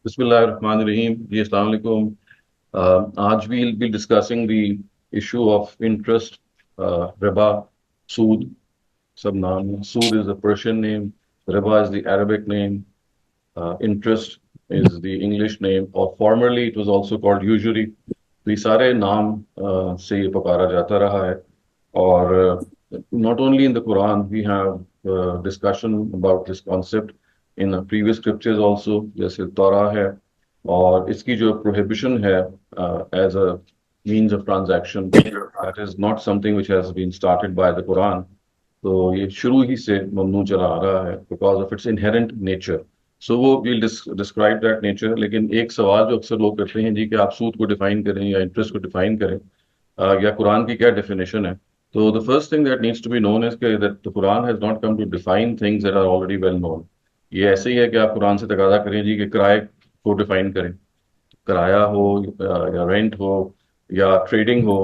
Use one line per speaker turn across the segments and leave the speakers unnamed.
Bismillahirrahmanirrahim. Ji, Assalamu alaikum. आज we'll be discussing the issue of interest, riba, sood. Sab naam hai. Sood is a Persian name, riba is the Arabic name, interest is the English name, or formerly it was also called usury. तो ये सारे नाम से ये पुकारा जाता रहा है और not only in the Quran we have discussion about this concept in previous scriptures also जैसे तौरा है और इसकी जो prohibition है as a means of transaction that is not something which has been started by the Quran. तो ये शुरू ही से ममनू चला आ रहा है because of its inherent nature. So वो विल डिस्क्राइब दैट नेचर. लेकिन एक सवाल जो अक्सर लोग करते हैं जी कि आप सूद को डिफाइन करें या इंटरेस्ट को डिफाइन करें या कुरान की क्या डेफिनेशन है. तो the first thing that needs to be known is that the Quran has not come to define things that are already well known. ये ऐसे ही है कि आप कुरान से तकाजा करें जी कि किराए को डिफाइन करें. किराया हो या रेंट हो या ट्रेडिंग हो.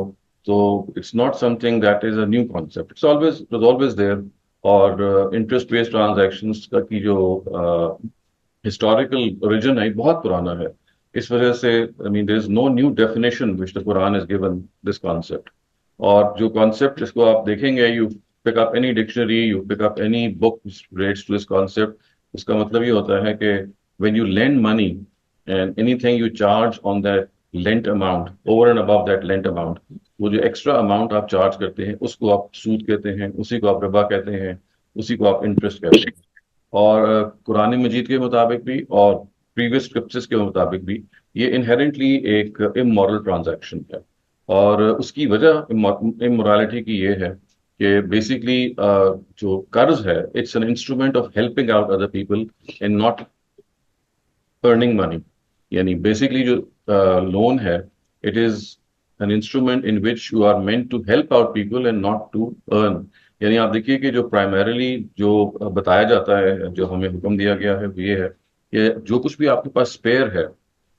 So it's not something that is a new concept. It was always there. और इंटरेस्ट बेस्ड ट्रांजैक्शंस का की जो हिस्टोरिकल ओरिजिन है बहुत पुराना है. इस वजह से I mean there is no new definition which the Quran is given this concept. और जो कॉन्सेप्ट जिसको आप देखेंगे you pick up any dictionary you pick up any book relates to this concept. उसका मतलब ये होता है कि when you lend money and anything you charge on that lent amount over and above that lent amount, वो जो extra amount आप charge करते हैं उसको आप सूद कहते हैं, उसी को आप रिबा कहते हैं, उसी को आप इंटरेस्ट कहते हैं. और कुरान मजीद के मुताबिक भी और प्रीवियस स्क्रिप्चर्स के मुताबिक भी ये इनहेरेंटली एक इमोरल ट्रांजैक्शन है. और उसकी वजह इमोरालिटी की ये है कि बेसिकली जो कर्ज है it's an instrument of helping out other people and not earning money. यानी बेसिकली जो लोन है it is an instrument in which you are meant to help out people and not to earn. यानी आप देखिए कि जो primarily जो बताया जाता है जो हमें हुक्म दिया गया है वो ये है कि जो कुछ भी आपके पास स्पेयर है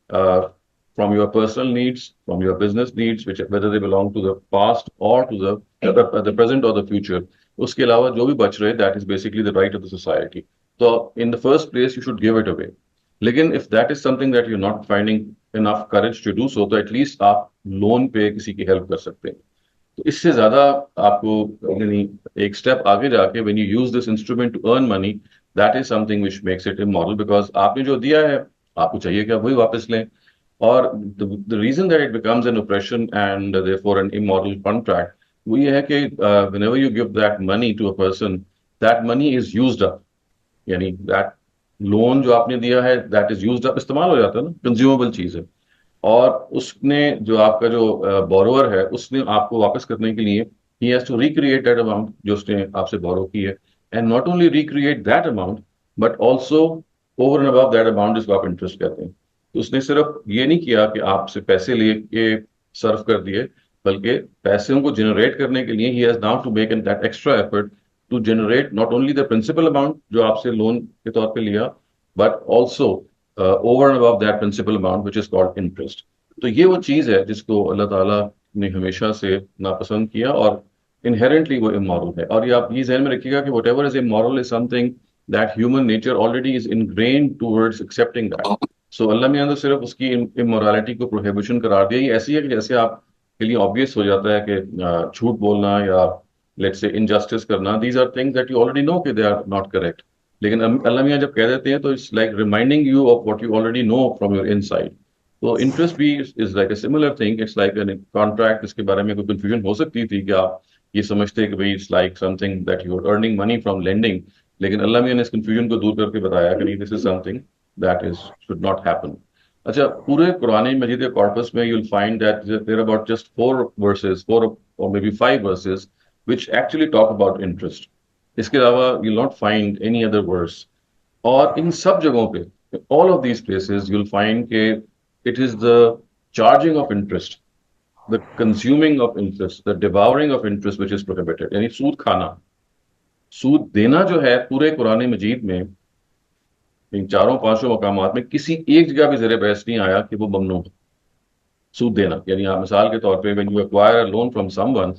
from your personal needs from your business needs which whether they belong to the past और टू द प्रेजेंट और द फ्यूचर, उसके अलावा जो भी बच रहे that is basically the right of the society. तो in the first place you should give it away. लेकिन if that is something that you not finding enough courage to do so तो at least आप loan पे किसी की help कर सकते हैं. तो इससे ज्यादा आपको यानी एक स्टेप आगे जाके when you use this instrument to earn money that is something which makes it immoral because आपने जो दिया है आपको चाहिए कि आप वही वापस लें. और the reason that it becomes an operation and therefore an immoral contract वो ये है कि whenever you give that money to a person that money is used up. यानी दैट लोन जो आपने दिया है दैट इज यूज्ड अप, इस्तेमाल हो जाता है ना, कंज्यूमेबल चीज है. और उसने जो आपका जो बोरोवर है उसने आपको वापस करने के लिए he has to recreate that amount जो उसने आपसे बोरो की है. And not only recreate that amount but also over and above that amount जिसको आप इंटरेस्ट कहते हैं. तो उसने सिर्फ ये नहीं किया कि आपसे पैसे लेके सर्व कर दिए बल्कि पैसे को जनरेट करने के लिए he has now to make an that extra effort to generate not only the principal amount जो आपसे लोन के तौर पे लिया but also over and above that principal amount which is called interest. तो ये वो चीज है जिसको अल्लाह ताला ने हमेशा से नापसंद किया और इनहेरेंटली वो इमोरल है. और ये आप ये ज़हन में रखिएगा कि whatever is immoral is something that human nature already is ingrained towards accepting that. So Allah ने अंदर सिर्फ उसकी इमोरालिटी को प्रोहिबिशन करार दिया. ये ऐसी है कि जैसे आपके लिए ऑब्वियस हो जाता है कि झूठ बोलना या लेट्स से इनजस्टिस करना these are things that you already know कि दे आर नॉट करेक्ट. लेकिन अल्लाह मियां जब कह देते हैं तो it's like reminding you of what you already know from your inside. तो इंटरेस्ट भी is like a similar thing. It's like an contract. इसके बारे में कोई कंफ्यूजन हो सकती थी कि आप ये समझते हैं कि भाई it's like something that you are earning money from lending. लेकिन अल्लाह मियां ने इस कंफ्यूजन को दूर करके बताया कि नहीं this is something that is should not happen. अच्छा, पूरे कुरान मजीद के कॉर्पस में you will find that there about just 4 और maybe 5 verses which actually talk about interest. इसके अलावा you will not find any other verse. और इन सब जगहों पे all of these places you will find के it is the charging of interest, the consuming of interest, the devouring of interest which is prohibited. यानी सूद खाना, सूद देना जो है पूरे कुरान मजीद में इन चारों पांचों मकामात में किसी एक जगह भी ज़ेर बहस नहीं आया कि वो ममनू है सूद देना. यानी आप मिसाल के तौर पे when you acquire a loan from someone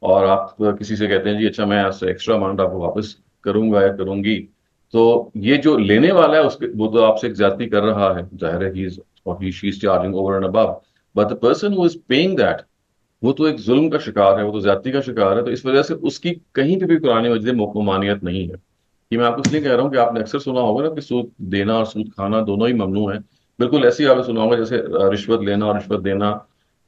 और आप किसी से कहते हैं जी अच्छा मैं आपसे एक्स्ट्रा अमाउंट आपको वापस करूंगा या करूंगी तो ये जो लेने वाला है उसके वो तो आपसे एक ज्यादती कर रहा है, जाहिर है, ही इज और he she is charging over and above, but the person who is paying that, वो तो एक जुल्म का शिकार है, वो तो ज्यादती का शिकार है। तो इस वजह से उसकी कहीं पे भी कुरान मजीद में ममानियत नहीं है। ये मैं आपको इसलिए कह रहा हूँ कि आपने अक्सर सुना होगा ना कि सूद देना और सूद खाना दोनों ही ममनू है। बिल्कुल ऐसे ही आपने सुना होगा जैसे रिश्वत लेना और रिश्वत देना,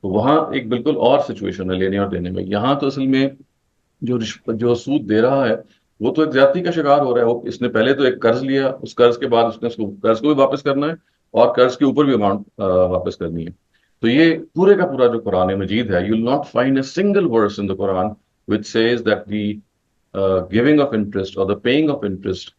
तो वहाँ एक बिल्कुल और सिचुएशन है लेने और देने में। यहाँ तो असल में जो सूद दे रहा है वो तो एक ज्यादती का शिकार हो रहा है। वो इसने पहले तो एक कर्ज लिया, उस कर्ज के बाद उसने उसको कर्ज को भी वापस करना है और कर्ज के ऊपर भी अमाउंट वापस करनी है। तो ये पूरे का पूरा जो कुरान मजीद है, you will not find a single verse in the Quran which says that the giving of interest or the paying of interest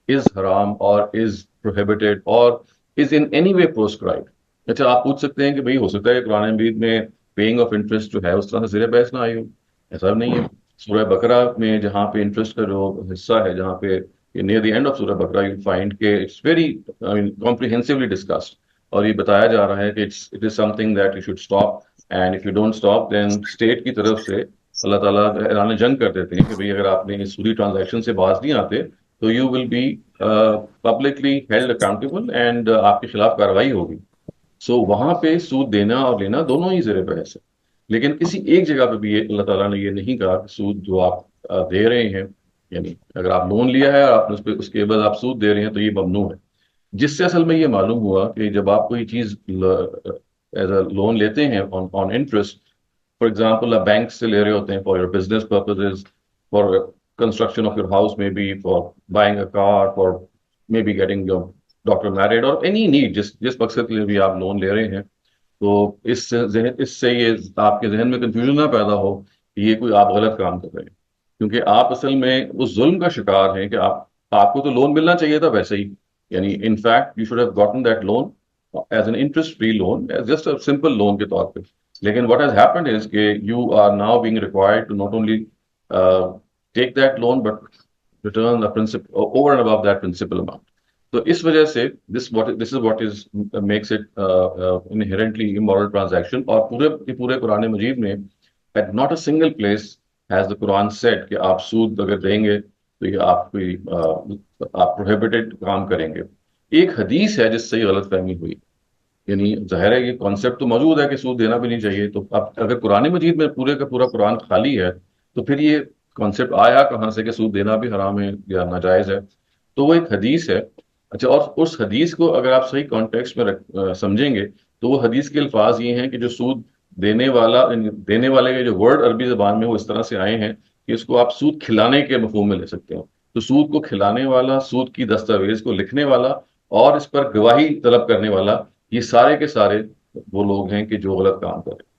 is haram or is prohibited or is in any way proscribed। अच्छा, आप पूछ सकते हैं कि भाई हो सकता है कि कुरान मजीद में पेइंग ऑफ इंटरेस्ट जो है उस तरह से ज़ेर बहस ना आई हो। ऐसा नहीं है। सूरह बकरा में जहाँ पे इंटरेस्ट का जो हिस्सा है, जहाँ पे near the end of Surah Baqarah you find के it's very I mean comprehensively discussed, और ये बताया जा रहा है कि it is something that you should stop, and if you don't stop then state की तरफ से अल्लाह ताला ऐलान जंग कर देते हैं कि भाई अगर आपने इस सूदी ट्रांजैक्शन से बाज नहीं आते तो you will be publicly held accountable and आपके खिलाफ कार्रवाई होगी। सो वहां पे सूद देना और लेना दोनों ही ज़ेर बहस है। लेकिन किसी एक जगह पे भी ये अल्लाह ताला ने ये नहीं कहा कि सूद जो आप दे रहे हैं, यानी अगर आप लोन लिया है और आपने उस पे उसके बाद आप सूद दे रहे हैं तो ये ममनू है। जिससे असल में ये मालूम हुआ कि जब आप कोई चीज एज अ लोन लेते हैं on on interest, for example आप बैंक से ले रहे होते हैं for your business purposes, for construction of your house, may be for buying a car, for may be getting your doctor married और any need, जिस जिस मकसद के लिए भी आप लोन ले रहे हैं। तो इससे ये आपके जहन में कंफ्यूजन ना पैदा हो कि ये कोई आप गलत काम कर रहे हैं, क्योंकि आप असल में उस जुल्म का शिकार हैं कि आप आपको तो लोन मिलना चाहिए था वैसे ही, यानी in fact you should have gotten that loan as an interest free loan, as just a simple loan के तौर पे। लेकिन व्हाट हैज हैपेंड इज के you are now being required to not only take that loan but return the principal over and above that principal amount. तो इस वजह से this is what is makes it inherently immoral transaction. और पूरे के पूरे कुरान मजीद में at not a single place has the Quran said कि आप सूद अगर देंगे तो ये आप कोई आप प्रोहिबिटेड काम करेंगे। एक हदीस है जिससे ये गलत फहमी हुई, यानी जाहिर है ये कॉन्सेप्ट तो मौजूद है कि सूद देना भी नहीं चाहिए, तो अब अगर कुरान मजीद में पूरे का पूरा कुरान खाली है तो फिर ये कॉन्सेप्ट आया कहाँ से कि सूद देना भी हराम है या नाजायज है। तो वो एक हदीस है। अच्छा, और उस हदीस को अगर आप सही कॉन्टेक्स्ट में समझेंगे तो वो हदीस के अल्फाज ये हैं कि जो सूद देने वाले के जो वर्ड अरबी जबान में वो इस तरह से आए हैं कि इसको आप सूद खिलाने के मफहूम में ले सकते हो। तो सूद को खिलाने वाला, सूद की दस्तावेज को लिखने वाला और इस पर गवाही तलब करने वाला, ये सारे के सारे वो लोग हैं कि जो गलत काम कर रहे हैं।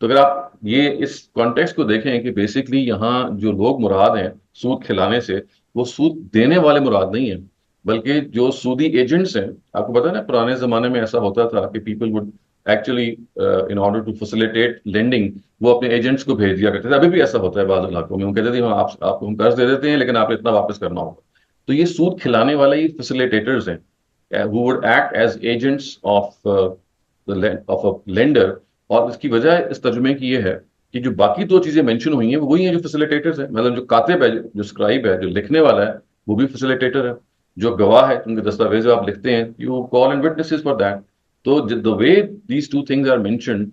तो अगर आप ये इस कॉन्टेक्स्ट को देखें कि बेसिकली यहाँ जो लोग मुराद हैं सूद खिलाने से, वो सूद देने वाले मुराद नहीं है, बल्कि जो सूदी एजेंट्स हैं। आपको पता है ना पुराने जमाने में ऐसा होता था कि people would actually in order to facilitate lending वो अपने एजेंट्स को भेज दिया करते थे। अभी भी ऐसा होता है बाज़ इलाकों में, वो कहते थे "हाँ, आपको हम कर्ज दे देते हैं लेकिन आपने इतना वापस करना होगा"। तो ये सूद खिलाने वाले ही फैसिलिटेटर्स हैं who would act as agents of a lender। और इसकी वजह इस तर्जुमे की ये है कि जो बाकी दो चीजें मेंशन हुई हैं वो वही हैं जो फैसिलिटेटर्स हैं। मतलब जो कातिब है, जो स्क्राइब है, जो लिखने वाला है, वो भी फैसिलिटेटर है। जो गवाह है, उनके दस्तावेज आप लिखते हैं, you call and witnesses for that. तो the way these two things are mentioned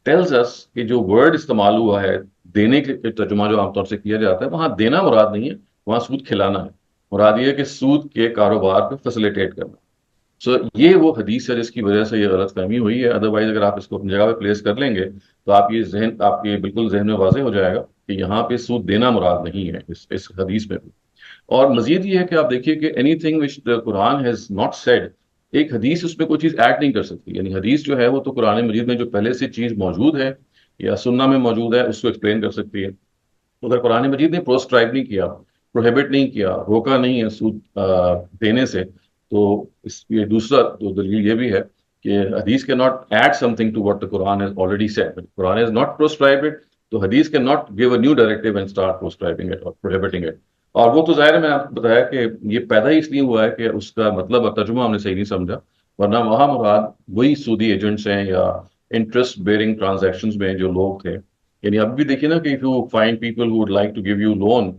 tells us कि जो वर्ड इस्तेमाल हुआ है देने के तर्जुमा जो आमतौर से किया जाता है, वहां देना मुराद नहीं है, वहां सूद खिलाना है। मुराद ये है कि सूद के कारोबार को फैसिलिटेट करना। सो ये वो हदीस है जिसकी वजह से ये गलत फहमी हुई है। अदरवाइज अगर आप इसको अपनी जगह पे प्लेस कर लेंगे तो आप ये जहन आपके बिल्कुल जहन में वाज़ेह हो जाएगा कि यहाँ पे सूद देना मुराद नहीं है इस हदीस में भी। और मजीद ये है कि आप देखिए कि anything which the Quran has not said, एक हदीस उसमें कोई चीज़ ऐड नहीं कर सकती। यानी हदीस जो है वो तो कुरान मजीद में जो पहले से चीज़ मौजूद है या सुन्ना में मौजूद है उसको एक्सप्लेन कर सकती है। तो अगर कुरान मजीद ने प्रोस्क्राइब नहीं किया, प्रोहिबिट नहीं किया, रोका नहीं है सूद देने से, तो इस ये दूसरा तो दलील ये भी है कि हदीस can not add something to what the Quran has already said. Quran has not proscribed it, तो हदीस can not give a new directive and start proscribing it और प्रोहिबिटिंग इट। और वो तो जाहिर है, मैंने आपको बताया कि ये पैदा ही इसलिए हुआ है कि उसका मतलब और तर्जुमा हमने सही नहीं समझा, वरना वहां मुराद वही सूदी एजेंट्स हैं या इंटरेस्ट बेयरिंग ट्रांजेक्शन में जो लोग थे। यानी अब भी देखिए ना कि if you find people who would like to give you loan,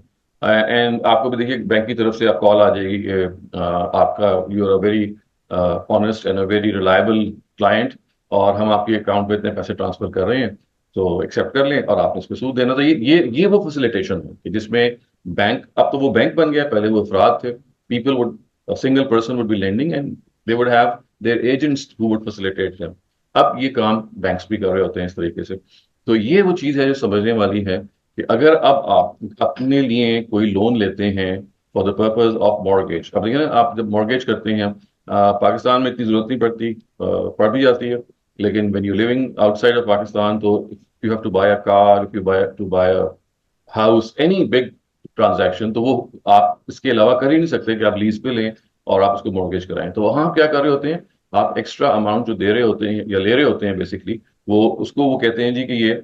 and आपको भी देखिए बैंक की तरफ से आप कॉल आ जाएगी कि आपका you are a very honest and a very reliable client, और हम आपके अकाउंट में इतने पैसे ट्रांसफर कर रहे हैं, तो एक्सेप्ट कर लें और आपने इस पे सूद देना। तो ये वो फैसिलिटेशन है कि जिसमें बैंक, अब तो वो बैंक बन गया, पहले वो अफराद थे। People would, single person would be lending and they would have their agents who would facilitate them. अब ये काम बैंक्स भी कर रहे होते हैं इस तरीके से। तो ये वो चीज है जो समझने वाली है कि अगर अब आप अपने लिए कोई लोन लेते हैं for the purpose of mortgage, अब देखिए ना, आप जब मॉर्गेज करते हैं, पाकिस्तान में इतनी जरूरत नहीं पड़ती, पड़ भी जाती है, लेकिन when you living outside of Pakistan, तो you have to buy a car, if you buy to buy a house, any big transaction, तो वो आप इसके अलावा कर ही नहीं सकते कि आप लीज पे लें और आप उसको मॉर्गेज कराएं। तो वहां क्या कर रहे होते हैं, आप एक्स्ट्रा अमाउंट जो दे रहे होते हैं या ले रहे होते हैं बेसिकली, वो उसको वो कहते हैं जी कि ये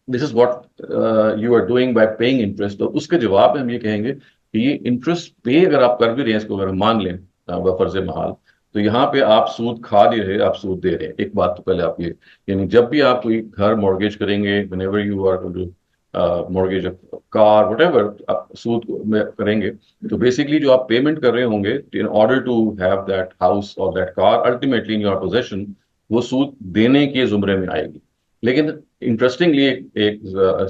this is what you are doing by paying interest. तो उसके जवाब में हम ये कहेंगे कि ये इंटरेस्ट पे अगर आप कर भी रहे हैं, इसको अगर हम मान लें बफर्ज महल, तो यहाँ पे आप सूद खा नहीं रहे, आप सूद दे रहे हैं। एक बात तो पहले आप ये, यानी जब भी आप कोई घर मॉर्गेज करेंगे, whenever you are to mortgage car whatever आप सूद में करेंगे, तो बेसिकली जो आप पेमेंट कर रहे होंगे in order to have that house और that car ultimately in your possession, वो सूद देने के जुमरे में आएगी। लेकिन इंटरेस्टिंगली एक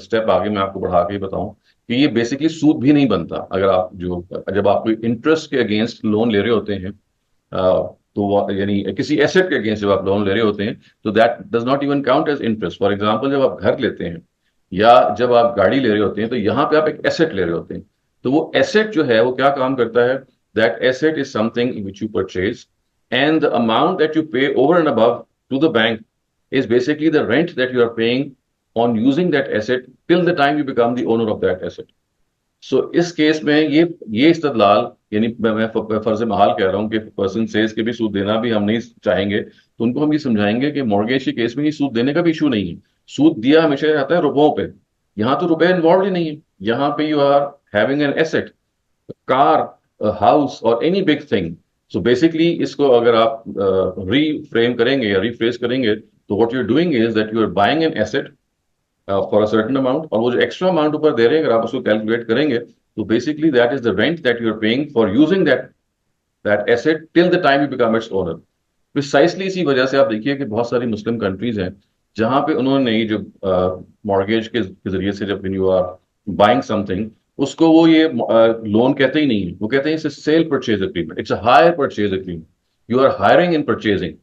स्टेप आगे मैं आपको बढ़ा के बताऊं कि ये बेसिकली सूद भी नहीं बनता। अगर आप जो, जब आप कोई इंटरेस्ट के अगेंस्ट लोन ले रहे होते हैं, तो यानी किसी एसेट के अगेंस्ट जब आप लोन ले रहे होते हैं, तो that does not even count as interest. For example, जब आप घर लेते हैं या जब आप गाड़ी ले रहे होते हैं, तो यहाँ पे आप एक एसेट ले रहे होते हैं। तो वो एसेट जो है वो क्या काम करता है, that asset is something which you purchase, and the amount that you pay over and above to the bank is basically the rent that you are paying on using that asset till the time you become the owner of that asset. सो इस case में ये इस्तदलाल, यानी मैं फर्ज महाल कह रहा हूँ कि पर्सन सेज के भी सूद देना भी हम नहीं चाहेंगे, तो उनको हम ये समझाएंगे कि मॉर्गेज के केस में ये सूद देने का भी इशू नहीं है। सूद दिया हमेशा जाता है रुपयों पे, यहाँ तो रुपए इन्वॉल्व ही नहीं है। यहाँ पे you are having an asset, car, house और any big thing. So basically इसको अगर आप रीफ्रेम करेंगे या रीफ्रेस करेंगे, तो what you are doing is that you are buying an asset for a certain amount, और वो जो एक्स्ट्रा अमाउंट ऊपर दे रहे हैं, अगर आप उसको कैलकुलेट करेंगे, तो basically that is the rent that you are paying for using that asset till the time you become its owner. Precisely इसी वजह से आप देखिए कि बहुत सारी मुस्लिम कंट्रीज हैं जहां पे उन्होंने ये जो मॉर्गेज के जरिए से, जब यू आर बाइंग समथिंग, उसको वो ये लोन कहते ही नहीं है, वो कहते हैं it's sale purchase agreement, it's a hire purchase agreement. You are hiring in purchasing,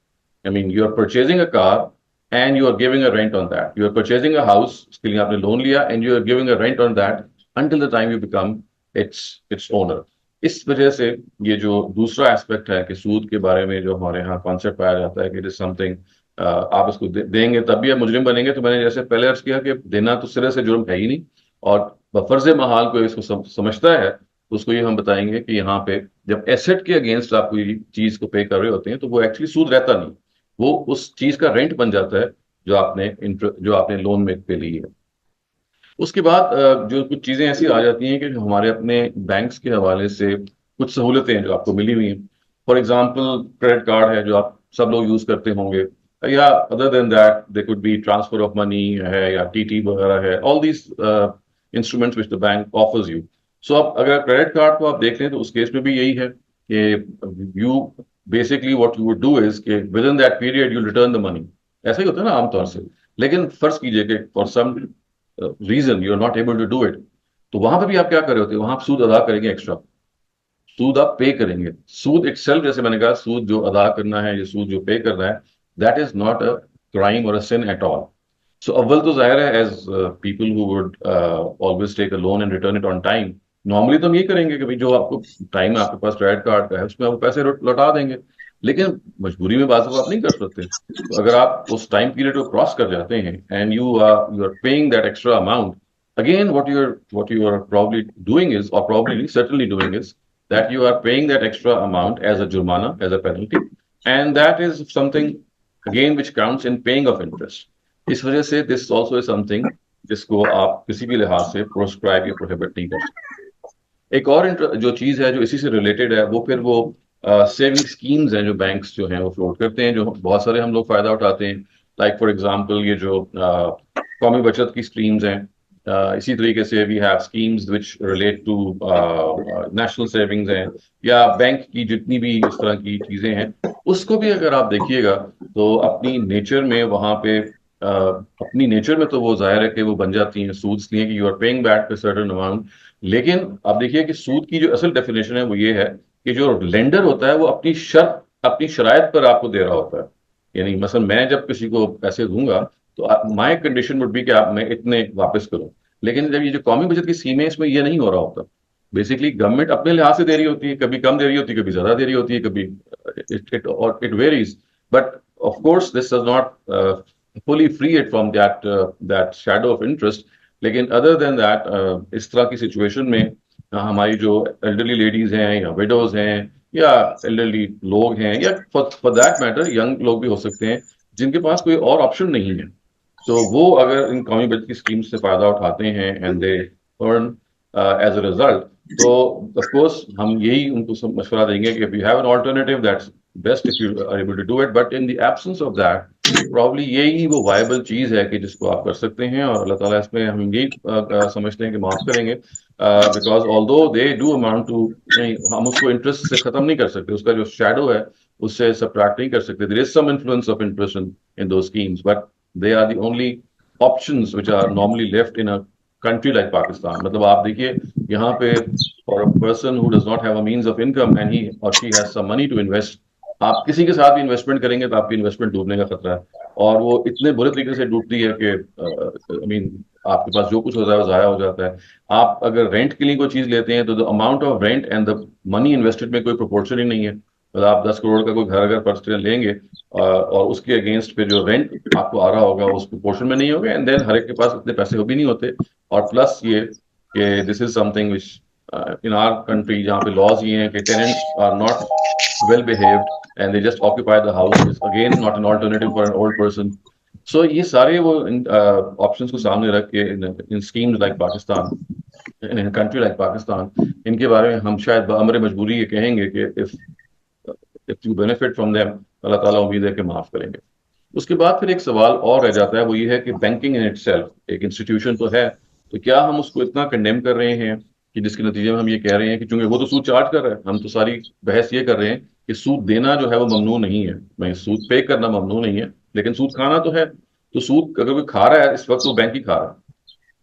I mean you are purchasing a car and you are giving a rent on that, you are purchasing a house, उसके लिए आपने loan लिया, and you are giving a rent on that until the time you become its its owner. इस वजह से ये जो दूसरा एस्पेक्ट है कि सूद के बारे में जो हमारे यहाँ कॉन्सेप्ट पाया जाता है कि इट इज समथिंग, आप इसको देंगे तब भी आप मुजरिम बनेंगे, तो मैंने जैसे पहले अर्ज किया कि देना तो सिरे से जुर्म है ही नहीं, और बफर्ज महाल को इसको समझता है, तो उसको ये हम बताएंगे कि यहाँ पे जब एसेट के अगेंस्ट आप कोई चीज को पे कर रहे होते हैं, तो वो एक्चुअली सूद रहता नहीं, वो उस चीज का रेंट बन जाता है जो आपने लोन में पे ली है। उसके बाद जो कुछ चीजें ऐसी आ जाती हैं कि जो हमारे अपने बैंक्स के हवाले से कुछ सहूलतें हैं जो आपको मिली हुई हैं। फॉर एग्जांपल, क्रेडिट कार्ड है जो आप सब लोग यूज करते होंगे, या other than that they could be transfer of money है या टीटी वगैरह है, all these instruments which the bank offers you. So आप अगर क्रेडिट कार्ड को आप देख लें, तो उस केस में भी यही है कि you basically what you would do is कि within that period you return the money. ऐसा ही होता है ना आमतौर से। लेकिन फर्ज कीजिए कि for some reason you are not able to do it, तो वहां पे भी आप क्या कर रहे होते हैं, वहां आप सूद अदा करेंगे, एक्स्ट्रा सूद आप पे करेंगे। सूद इटसेल्फ, जैसे मैंने कहा, सूद जो अदा करना है, ये सूद जो पे करना है, that is not a crime और अ सिन एट ऑल। सो अव्वल तो जाहिर है, as people who would always take a loan and return it on time, normally तो हम ये करेंगे कि भाई जो आपको टाइम आपके पास क्रेडिट कार्ड का है उसमें आप पैसे लौटा देंगे। लेकिन मजबूरी में बात आप नहीं कर सकते, तो अगर आप उस टाइम पीरियड को क्रॉस कर जाते हैं and you are paying that extra amount, again what you are probably doing is, or probably certainly doing is, that you are paying that extra amount as a jurmana, as a penalty, and that is something again which counts in paying of interest. इस वजह से this also is something जिसको आप किसी भी लिहाज से proscribe या प्रोहिबिट नहीं कर सकते। एक और जो चीज है जो इसी से रिलेटेड है, वो फिर वो सेविंग स्कीम्स हैं जो बैंक्स जो हैं वो फ्लोट करते हैं, जो बहुत सारे हम लोग फायदा उठाते हैं। लाइक फॉर एग्जांपल, ये जो कौमी बचत की स्कीम्स हैं, इसी तरीके से we have schemes which relate to national savings हैं या बैंक की जितनी भी इस तरह की चीजें हैं, उसको भी अगर आप देखिएगा तो अपनी नेचर में वहां पे अपनी नेचर में तो वो जाहिर है कि वो बन जाती हैं सूद, इसलिए कि यू आर पेइंग बैक पे सर्टेन अमाउंट। लेकिन आप देखिए कि सूद की जो असल डेफिनेशन है वो ये है कि जो लेंडर होता है वो अपनी शर्त, अपनी शराइत पर आपको दे रहा होता है। यानी मसलन मैं जब किसी को पैसे दूंगा तो माय कंडीशन वुड बी कि आप मैं इतने वापस करूं। लेकिन जब ये जो कौमी बचत की स्कीम है इसमें ये नहीं हो रहा होता। बेसिकली गवर्नमेंट अपने लिहाज से दे रही होती है, कभी कम दे रही होती है, कभी ज्यादा दे रही होती है, कभी it varies. But of course this does not fully free it from that shadow of interest। लेकिन अदर देन दैट इस तरह की सिचुएशन में हमारी जो एल्डरली लेडीज हैं या विडोज हैं या एल्डरली लोग हैं या फॉर दैट मैटर यंग लोग भी हो सकते हैं जिनके पास कोई और ऑप्शन नहीं है, तो वो अगर इन कौमी बचत की स्कीम से फायदा उठाते हैं and they earn as a result, तो ऑफ कोर्स हम यही उनको मशवरा देंगे कि if you have an alternative that's best if you are able to do it, but in the absence of that probably यही वो वायबल चीज है कि जिसको आप कर सकते हैं। और अल्लाह ताला इसमें हम यही समझते हैं कि माफ करेंगे, because although they do amount too, हम उसको इंटरेस्ट से खत्म नहीं कर सकते, उसका जो शेडो है उससे सब्ट्रैक्ट नहीं कर सकते। There is some influence of interest in those schemes, but they are the only options which are normally left in a country like Pakistan. मतलब आप देखिए यहाँ पे for a person who does not have a means of income and he और she has some money to invest, आप किसी के साथ भी इन्वेस्टमेंट करेंगे तो आपकी इन्वेस्टमेंट डूबने का खतरा है। और वो इतने बुरे तरीके से डूबती है कि आई मीन आपके पास जो कुछ होता है वो जाया हो जाता है। आप अगर रेंट के लिए कोई चीज लेते हैं तो the amount of rent and the money invested में कोई प्रोपोर्शन ही नहीं है। मतलब आप 10 करोड़ का कोई घर अगर पर्सनल लेंगे और उसके अगेंस्ट पे जो रेंट आपको आ रहा होगा उस प्रोपोर्शन में नहीं होगा, एंड देन हर एक के पास इतने पैसे भी नहीं होते। और प्लस ये कि this is something which in our country जहाँ पे लॉज ये हैं कि tenants are not well behaved and they just occupy the house is again not an alternative for an old person। So ये सारे वो ऑप्शंस को सामने रख के इन schemes like Pakistan, in country like Pakistan, इनके बारे में हम शायद बअमर मजबूरी ये कहेंगे कि if you benefit from them, Allah ताला उम्मीद है कि माफ करेंगे। उसके बाद फिर एक सवाल और रह जाता है, वो ये है कि बैंकिंग इन इटसेल्फ एक इंस्टीट्यूशन तो है, तो क्या हम उसको इतना कंडेम कर रहे हैं कि जिसके नतीजे में हम ये कह रहे हैं कि चूंकि वो तो सूद चार्ज कर रहा है, हम तो सारी बहस ये कर रहे हैं कि सूद देना जो है वो ममनू नहीं है, मैं सूद पे करना ममनू नहीं है, लेकिन सूद खाना तो है। तो सूद अगर कोई खा रहा है इस वक्त, वो बैंक ही खा रहा है।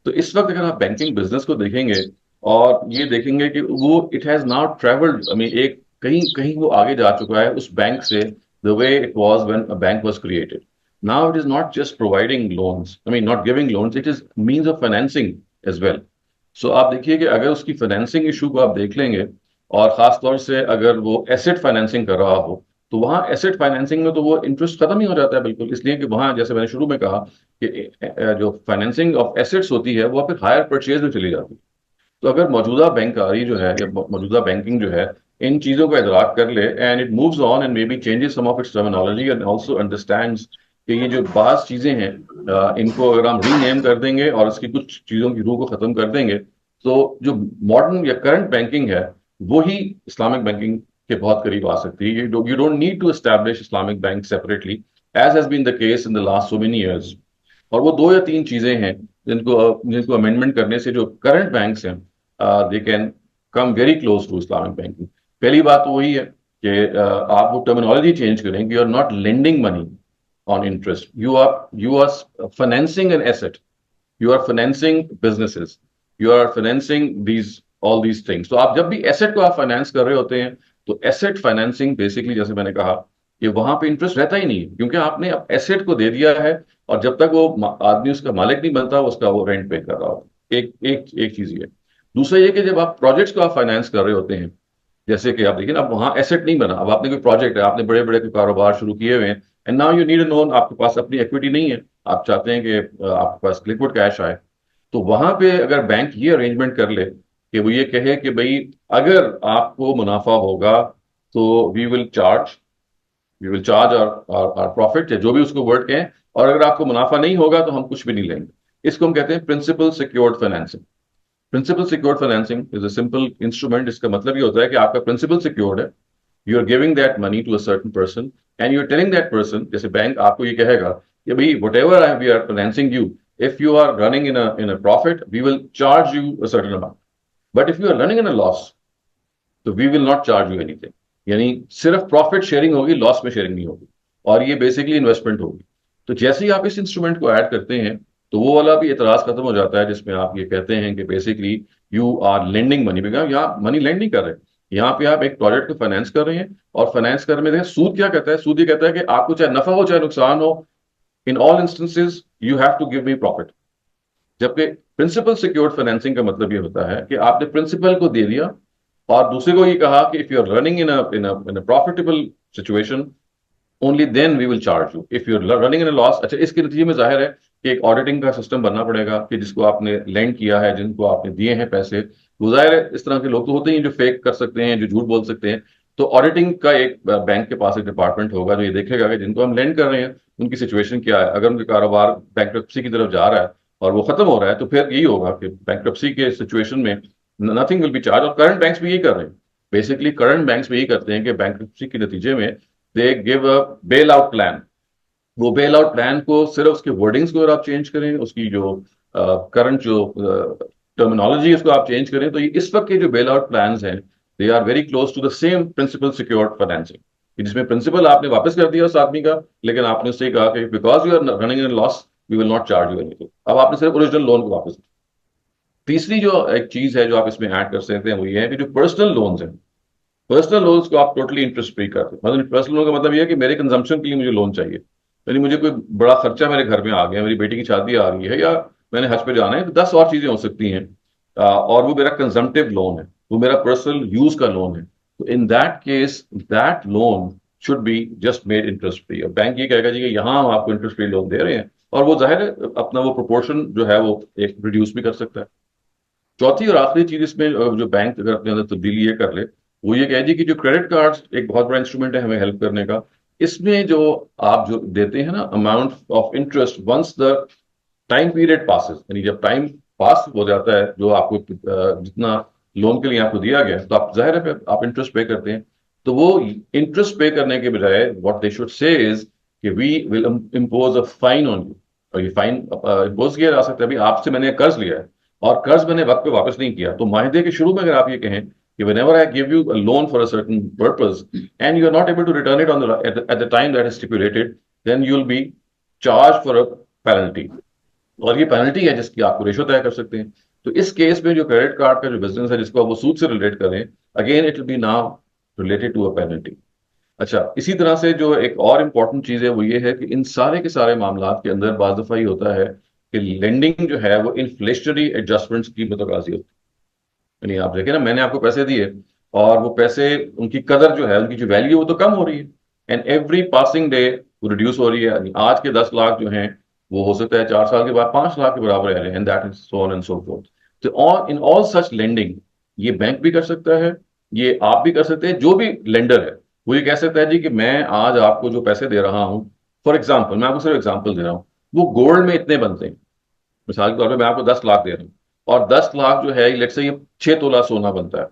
तो इस वक्त अगर आप बैंकिंग बिजनेस को देखेंगे और ये देखेंगे कि वो it has now travelled, I mean एक कहीं कहीं वो आगे जा चुका है उस बैंक से, the way it was when a bank was created. Now it is not just providing loans, I mean not giving loans, it is means of financing as well. So आप देखिए कि अगर उसकी फाइनेंसिंग इशू को आप देख लेंगे और खास तौर से अगर वो एसेट फाइनेंसिंग कर रहा हो, तो वहां एसेट फाइनेंसिंग में तो वो इंटरेस्ट खत्म ही हो जाता है बिल्कुल, इसलिए कि वहां जैसे मैंने शुरू में कहा कि जो फाइनेंसिंग ऑफ एसेट्स होती है वो फिर हायर परचेज में चली जाती है। तो अगर मौजूदा बैंकारी जो है या मौजूदा बैंकिंग जो है इन चीजों को इदराक कर ले and it moves on and maybe changes some of its terminology and also understands कि ये जो बाज चीजें हैं इनको अगर हम रीनेम कर देंगे और इसकी कुछ चीजों की रूह को खत्म कर देंगे, तो जो मॉडर्न या करंट बैंकिंग है वो ही इस्लामिक बैंकिंग के बहुत करीब आ सकती है। You don't need to establish Islamic bank separately as has been the case in the last so many years. और वो दो या तीन चीजें हैं जिनको जिनको अमेंडमेंट करने से जो करंट बैंक्स हैं they can come very close to Islamic banking. पहली बात तो वही है कि आप वो टर्मिनोलॉजी चेंज करें कि you are not lending money on interest, you are financing an asset, you are financing businesses, you are financing all these things। तो आप जब भी एसेट को आप फाइनेंस कर रहे होते हैं तो एसेट फाइनेंसिंग बेसिकली जैसे मैंने कहा कि वहां पे इंटरेस्ट रहता ही नहीं है, क्योंकि आपने अब एसेट को दे दिया है और जब तक वो आदमी उसका मालिक नहीं बनता उसका वो रेंट पे कर रहा होता। एक एक एक चीज ये। दूसरा ये कि जब आप प्रोजेक्ट्स को आप फाइनेंस कर रहे होते हैं, जैसे कि आप देखिए ना, अब वहां एसेट नहीं बना, अब आपने कोई प्रोजेक्ट है, आपने बड़े बड़े कारोबार शुरू किए हुए हैं and now you need a loan, आपके पास अपनी इक्विटी नहीं है, आप चाहते हैं कि आपके पास लिक्विड कैश आए। तो वहां पे अगर बैंक ये अरेंजमेंट कर ले कि वो ये कहे कि भाई अगर आपको मुनाफा होगा तो वी विल चार्ज और प्रॉफिट या जो भी उसको वर्ड कहें, और अगर आपको मुनाफा नहीं होगा तो हम कुछ भी नहीं लेंगे। इसको हम कहते हैं principal secured financing. Principal secured financing is a simple instrument. इसका मतलब ये होता है कि आपका प्रिंसिपल सिक्योर्ड है, you are giving that money to a certain person and you are telling that person, जैसे बैंक आपको ये कहेगा कि भाई whatever we are financing you if you are running in a profit, we will charge you a certain amount. But if you are running in a loss, तो we will not charge you anything. यानी सिर्फ profit sharing होगी, loss में sharing नहीं होगी, और ये basically investment होगी। तो जैसे ही आप इस इंस्ट्रूमेंट को ऐड करते हैं, तो वो वाला भी एतराज खत्म हो जाता है जिसमें आप ये कहते हैं कि basically you are lending money. Because यहाँ मनी लेंड नहीं कर रहे, यहाँ पे आप एक प्रोजेक्ट को फाइनेंस कर रहे हैं, और फाइनेंस करने में देखिए सूद क्या कहता है। सूद ये कहता है कि आपको चाहे नफा हो चाहे नुकसान हो, in all instances you have to give me profit. जबकि प्रिंसिपल सिक्योर्ड फाइनेंसिंग का मतलब ये होता है कि आपने प्रिंसिपल को दे दिया, और दूसरे को ये कहा कि if you are running in a profitable situation, only then we will charge you. If you are running in a loss, अच्छा इसके नतीजे में जाहिर है कि एक ऑडिटिंग का सिस्टम बनना पड़ेगा कि जिसको आपने लेंड किया है, जिनको आपने दिए हैं पैसे, वो जाहिर है इस तरह के लोग तो होते ही जो फेक कर सकते हैं, जो झूठ बोल सकते हैं। तो ऑडिटिंग का एक बैंक के पास एक डिपार्टमेंट होगा जो ये देखेगा कि जिनको हम लेंड कर रहे हैं उनकी सिचुएशन क्या है। अगर उनका कारोबार बैंक्रप्सी की तरफ जा रहा है और वो खत्म हो रहा है, तो फिर यही होगा कि बैंक्रप्सी के सिचुएशन में नथिंग विल बी चार्ज। और करंट बैंक्स भी यही कर रहे हैं, बेसिकली करंट बैंक्स भी यही करते हैं कि बैंक्रप्सी के नतीजे में they give a bell out plan. वो बेल आउट प्लान को सिर्फ उसके वर्डिंग्स को अगर आप चेंज करें, उसकी जो करंट जो टर्मिनोलॉजी उसको आप चेंज करें, तो ये इस वक्त के जो बेल आउट प्लान हैं, they are very close to the same principal secured financing, जिसमें प्रिंसिपल आपने वापस कर दिया उस आदमी का, लेकिन आपने उससे कहा कि because you are running in loss we will not charge you anything. अब आपने सिर्फ ओरिजिनल लोन को वापस। तीसरी जो एक चीज है जो आप इसमें ऐड कर सकते हैं वो ये है कि जो पर्सनल लोन्स हैं, पर्सनल लोन्स को आप टोटली इंटरेस्ट फ्री करते हैं। मतलब पर्सनल लोन का मतलब ये है कि मेरे कंजम्पशन के लिए मुझे लोन चाहिए। यानी मुझे कोई बड़ा खर्चा मेरे घर में आ गया, मेरी बेटी की शादी आ रही है, या मैंने हज पे जाना है, तो 10 और चीजें हो सकती हैं, और वो मेरा कंजम्पटिव लोन है, वो मेरा पर्सनल यूज का लोन है। तो in that case that loan should be just made interest free. और बैंक ये कहेगा जी कि यहाँ हम आपको इंटरेस्ट फ्री लोन दे रहे हैं, और वो जाहिर है अपना वो प्रोपोर्शन जो है वो एक रिड्यूस भी कर सकता है। चौथी और आखिरी चीज इसमें जो बैंक अगर अपने अंदर तब्दीली ये कर ले, वो ये कहे जी कि जो क्रेडिट कार्ड्स एक बहुत बड़ा इंस्ट्रूमेंट है हमें हेल्प करने का। इसमें जो आप जो देते हैं ना amount of interest, once the time period passes, यानी जब टाइम पास हो जाता है जो आपको जितना लोन के लिए आपको दिया गया, तो आप जाहिर है आप इंटरेस्ट पे करते हैं। तो वो इंटरेस्ट पे करने के बजाय what they should say is कि we will impose a fine on you. और ये फाइन इम्पोज किया जा सकता है। अभी आपसे मैंने कर्ज लिया है और कर्ज मैंने वक्त पे वापस नहीं किया, तो माहिदे के शुरू में अगर आप ये कहें कि whenever I give you a loan for a certain purpose and you are not able to return it at the time that is stipulated, then you will be charged for a penalty। और ये penalty है जिसकी आपको ratio तय कर सकते हैं। तो इस केस में जो क्रेडिट कार्ड का जो बिजनेस है जिसको आप वो सूद से रिलेट करें, again it will be now related to a penalty. अच्छा, इसी तरह से जो एक और इम्पॉर्टेंट चीज है वो ये है कि इन सारे के सारे मामलात के अंदर बाज़ दफा ही होता है कि लेंडिंग जो है वो इन्फ्लेशनरी एडजस्टमेंट्स की मतकाजी होती है। यानी आप देखें ना, मैंने आपको पैसे दिए और वो पैसे उनकी कदर जो है, उनकी जो वैल्यू वो तो कम हो रही है, एंड एवरी पासिंग डे वो रिड्यूस हो रही है। यानी आज के 10 लाख जो हैं वो हो सकता है 4 साल के बाद 5 लाख के बराबर है, and that is so on and so forth. तो on in all such lending ये बैंक भी कर सकता है, ये आप भी कर सकते हैं। जो भी लेंडर है वो ये कह सकता है जी कि मैं आज आपको जो पैसे दे रहा हूं, फॉर एग्जाम्पल मैं आपको सिर्फ एग्जाम्पल दे रहा हूं, वो गोल्ड में इतने बनते हैं। मिसाल के तौर पर मैं आपको 10 लाख दे रहा हूँ, और 10 लाख जो है लेट्स से ये 6 तोला सोना बनता है।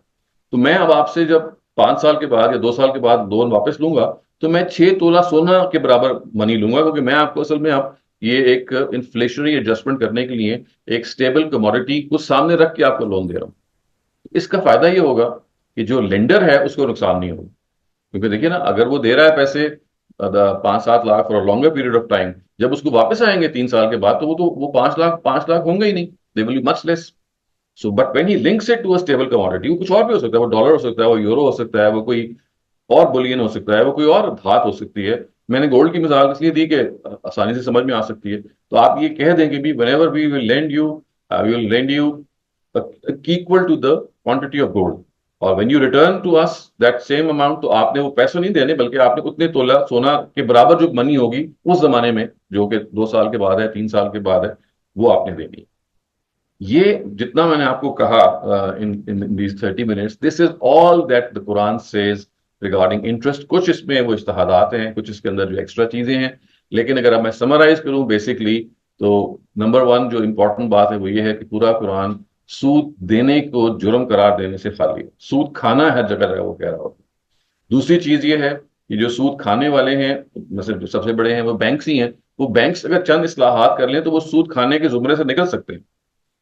तो मैं अब आपसे जब 5 साल के बाद या 2 साल के बाद लोन वापस लूंगा, तो मैं 6 तोला सोना के बराबर मनी लूंगा, क्योंकि मैं आपको असल में आप ये एक इन्फ्लेशनरी एडजस्टमेंट करने के लिए एक स्टेबल कमोडिटी को सामने रख के आपको लोन दे रहा हूं। इसका फायदा ये होगा कि जो लेंडर है उसको नुकसान नहीं होगा। क्योंकि देखिए ना, अगर वो दे रहा है पैसे 5-7 lakh for a longer period of time, जब उसको वापस आएंगे 3 साल के बाद, तो वो 5 लाख होंगे ही नहीं, they will be much less. So but when he links it to a stable commodity, वो कुछ और भी हो सकता है, वो डॉलर हो सकता है, वो यूरो हो सकता है, वो कोई और बुलियन हो सकता है, वो कोई और धात हो सकती है। मैंने गोल्ड की मिसाल इसलिए दी कि आसानी से समझ में आ सकती है। तो आप ये कह दें कि भी whenever we will lend you equal to the quantity of gold, और when you return to us that same amount, तो आपने वो पैसे नहीं देने, बल्कि आपने उतने तोला सोना के बराबर जो मनी होगी उस जमाने में, जो कि 2 साल के बाद है, 3 साल के बाद है, वो आपने देनी है। ये जितना मैंने आपको कहा in in these 30 minutes, this is all that the Quran says regarding interest. कुछ इसमें वो इज्तिहादात हैं, कुछ इसके अंदर जो एक्स्ट्रा चीजें हैं, लेकिन अगर अब मैं समराइज करूं बेसिकली, तो नंबर वन जो इंपॉर्टेंट बात है वो ये है कि पूरा कुरान सूद देने को जुर्म करार देने से खाली है। सूद खाना है हर जगह जगह वो कह रहा होता है। दूसरी चीज ये है कि जो सूद खाने वाले हैं, मतलब जो सबसे बड़े हैं वो बैंक्स ही हैं। वो बैंक्स अगर चंद इस्लाहात कर लें तो वो सूद खाने के जुमरे से निकल सकते हैं।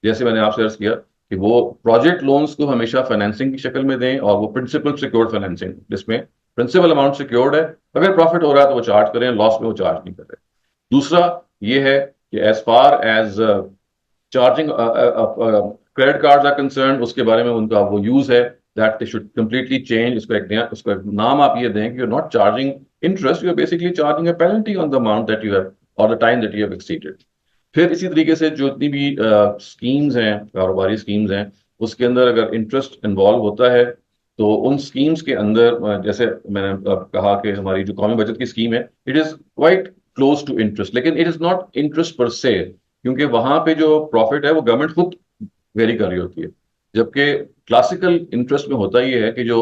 जैसे मैंने आपसे अर्ज किया कि वो प्रोजेक्ट लोन्स को हमेशा फाइनेंसिंग की शक्ल में दें, और वो प्रिंसिपल सिक्योर्ड फाइनेंसिंग, जिसमें प्रिंसिपल अमाउंट सिक्योर्ड है, अगर प्रॉफिट हो रहा है तो वो चार्ज करें, लॉस में वो चार्ज नहीं कर रहे। दूसरा ये है कि as far as charging credit cards are concern, उसके बारे में उनका वो यूज है that they should completely change. उसका एक नाम आप ये दें कि you are not charging interest, you are basically charging a penalty on the amount that you have और the time that you have exceeded. फिर इसी तरीके से जो इतनी भी स्कीम्स हैं, कारोबारी स्कीम्स हैं, उसके अंदर अगर इंटरेस्ट इन्वॉल्व होता है तो उन स्कीम्स के अंदर जैसे मैंने कहा कि हमारी जो कौमी बचत की स्कीम है, it is quite close to interest, लेकिन it is not interest per se, क्योंकि वहां पे जो प्रॉफिट है वो गवर्नमेंट खुद वेरी कर रही होती है। जबकि क्लासिकल इंटरेस्ट में होता ये है कि जो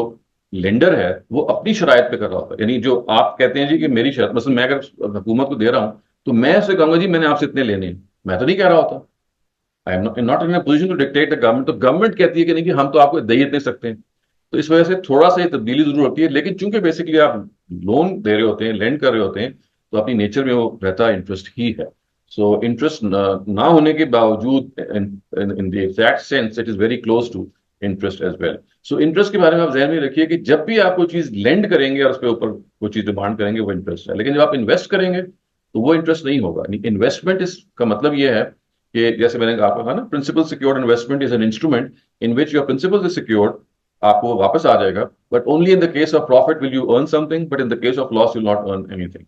लेंडर है वो अपनी शराइत पे कर रहा होता है। यानी जो आप कहते हैं जी कि मेरी शर्त, मतलब मैं अगर हुकूमत को दे रहा हूं तो मैं उससे कहूंगा जी मैंने आपसे इतने लेने हैं, मैं तो नहीं कह रहा होता। I am not in position to dictate the government. तो गवर्नमेंट कहती है कि नहीं कि हम तो आपको दे ही इतने सकते हैं। तो इस वजह से थोड़ा सा ये तब्दीली जरूर होती है, लेकिन चूंकि बेसिकली आप लोन दे रहे होते हैं, लेंड कर रहे होते हैं, तो अपनी नेचर में वो रहता इंटरेस्ट ही है। सो इंटरेस्ट ना होने के बावजूद in the exact sense it is very close to interest as well. So interest के बारे में आप जहन में रखिए कि जब भी आप कोई चीज लेंड करेंगे और उसके ऊपर कोई चीज डिमांड करेंगे वो इंटरेस्ट है, लेकिन जब आप इन्वेस्ट करेंगे तो वो इंटरेस्ट नहीं होगा। इन्वेस्टमेंट इसका मतलब ये है कि जैसे मैंने आपको कहा ना, principal secured investment is an instrument in which your principal is secured, आपको वापस आ जाएगा, but only in the case of profit will you earn something, but in the case of loss you not earn anything.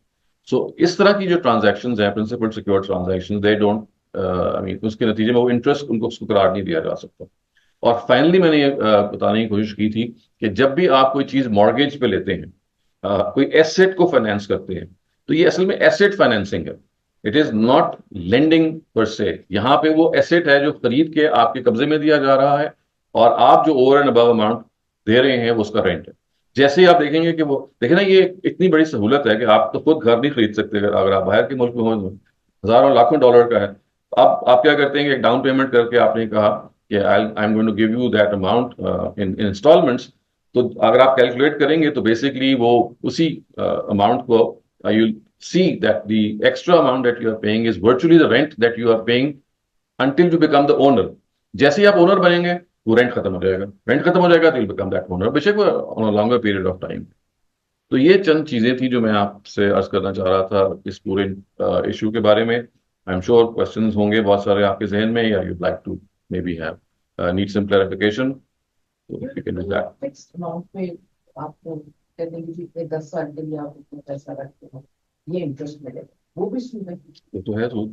So इस तरह की जो transactions हैं, principal secured transactions, they don't, I mean उसके नतीजे में वो इंटरेस्ट उनको उसको करार नहीं दिया जा सकता। और फाइनली मैंने ये बताने की कोशिश की थी कि जब भी आप कोई चीज मॉर्गेज पे लेते हैं, कोई एसेट को फाइनेंस करते हैं, तो ये असल में एसेट फाइनेंसिंग है। इट इज नॉट लेंडिंग पर से। यहाँ पे वो एसेट है जो खरीद के आपके कब्जे में दिया जा रहा है, और आप जो ओवर एंड अबव अमाउंट दे रहे हैं वो उसका रेंट है। जैसे ही आप देखेंगे कि वो, देखे ना, ये इतनी बड़ी सहूलत है कि आप तो खुद घर नहीं खरीद सकते अगर आप बाहर के मुल्क में हो, हजारों लाखों डॉलर का है। आप क्या करते हैं कि एक डाउन पेमेंट करके आपने कहा कि I am going to give you that amount in installments. तो अगर आप कैलकुलेट करेंगे तो बेसिकली वो उसी अमाउंट को, you see that the extra amount that you are paying is virtually the rent that you are paying until you become the owner. जैसे ही आप ओनर बनेंगे वो रेंट खत्म हो जाएगा, रेंट खत्म हो जाएगा तो यू बिकम दैट ओनर, बेशक वो on a longer period of time. तो ये चंद चीजें थी जो मैं आपसे अर्ज करना चाह रहा था इस पूरे इशू के बारे में। आई एम श्योर क्वेश्चंस होंगे बहुत सारे आपके जहन में, या you'd like to maybe have need some clarification, तो we can do that.
Fixed amount पे आपको कहते हैं कि इतने 10 साल के लिए आप इतना पैसा रखते हो, ये इंटरेस्ट मिलेगा, वो भी सुनने
ये तो है तो,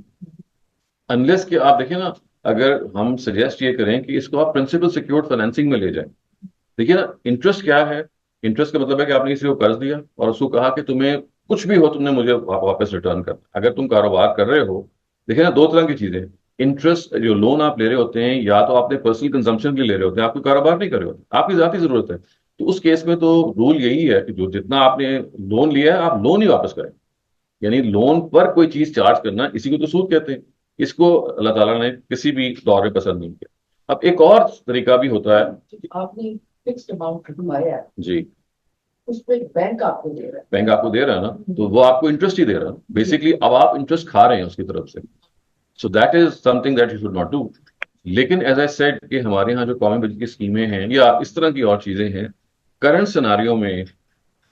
अनलेस कि आप देखें ना, अगर हम सजेस्ट ये करें कि इसको आप प्रिंसिपल सिक्योर्ड फाइनेंसिंग में ले जाएं। देखिए ना, इंटरेस्ट क्या है? इंटरेस्ट का मतलब है कि आपने किसी को कर्ज दिया और उसको कहा कि तुम्हें कुछ भी हो तुमने मुझे वापस रिटर्न करना। अगर तुम कारोबार कर रहे हो, देखिए ना, दो तरह की चीजें। इंटरेस्ट जो लोन आप ले रहे होते हैं, या तो आपने पर्सनल कंजम्पशन के लिए ले रहे होते हैं, आपको कारोबार नहीं कर रहे होते, आपकी जाती जरूरत है, तो उस केस में तो रूल यही है कि जो जितना आपने लोन लिया है आप लोन ही वापस करें। यानी लोन पर कोई चीज चार्ज करना, इसी को तो सूद कहते हैं। इसको अल्लाह ताला ने किसी भी दौर में पसंद नहीं किया। अब एक और तरीका भी होता है।
आपने फिक्स्ड अमाउंट रखवाया है,
जी,
उस पे बैंक आपको दे रहा
बैंक आपको दे रहा है ना, तो वो आपको इंटरेस्ट ही दे रहा है बेसिकली। अब आप इंटरेस्ट खा रहे हैं उसकी तरफ से, so that is something that you should not do. लेकिन एज आई सेड कि हमारे यहाँ जो कौमी बजट की स्कीमें हैं या इस तरह की और चीजें हैं, करंट सिनारियो में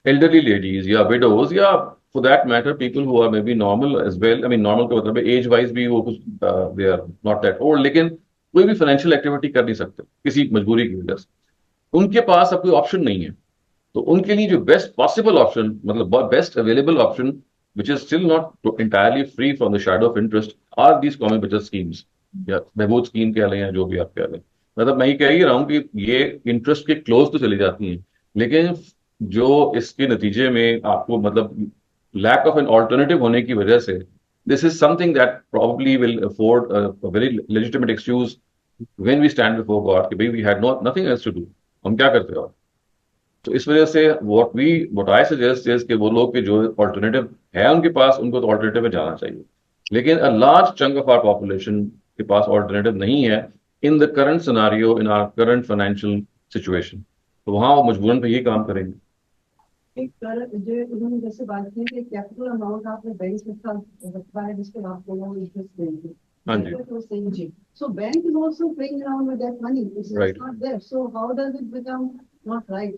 एल्डरली लेडीज या विडोज, या for that matter people who are maybe normal as well, I mean normal का मतलब एज वाइज भी वो कुछ, they are not that old, लेकिन कोई भी फाइनेंशियल एक्टिविटी कर नहीं सकते किसी मजबूरी की वजह से, उनके पास अब कोई ऑप्शन नहीं है। तो उनके लिए जो बेस्ट पॉसिबल ऑप्शन, मतलब best available option, which is still not entirely free from the shadow of interest, are these common बचत स्कीम्स, या बहबूद स्कीम कह लें या जो भी आप कह लें। मतलब मैं ये कह ही रहा हूं कि ये इंटरेस्ट के क्लोज तो चली जाती हैं, लेकिन जो इसके नतीजे में आपको, मतलब लैक ऑफ एन ऑल्टरनेटिव होने की वजह से, this is something that probably will afford a very legitimate excuse when we stand before God कि भाई we had nothing else to do, हम क्या करते हो। तो इस वजह से व्हाट आई सजेस्ट इज कि वो लोग के जो ऑल्टरनेटिव है उनके पास, उनको तो ऑल्टरनेटिव में जाना चाहिए। लेकिन a large chunk of our population के पास ऑल्टरनेटिव नहीं है in the current scenario, in our current financial situation, तो वहां वो मजबूरन पे ये काम करेंगे।
एक जो उन्होंने जैसे बात की कि कैपिटल अमाउंट आपने बैंक के साथ रखा है जिसको आपको वो इंटरेस्ट देंगे,
हाँ
बैंक
जी,
को सेम जी, so bank is also playing around with that money, it's
right.
Not there, so how does it become not right?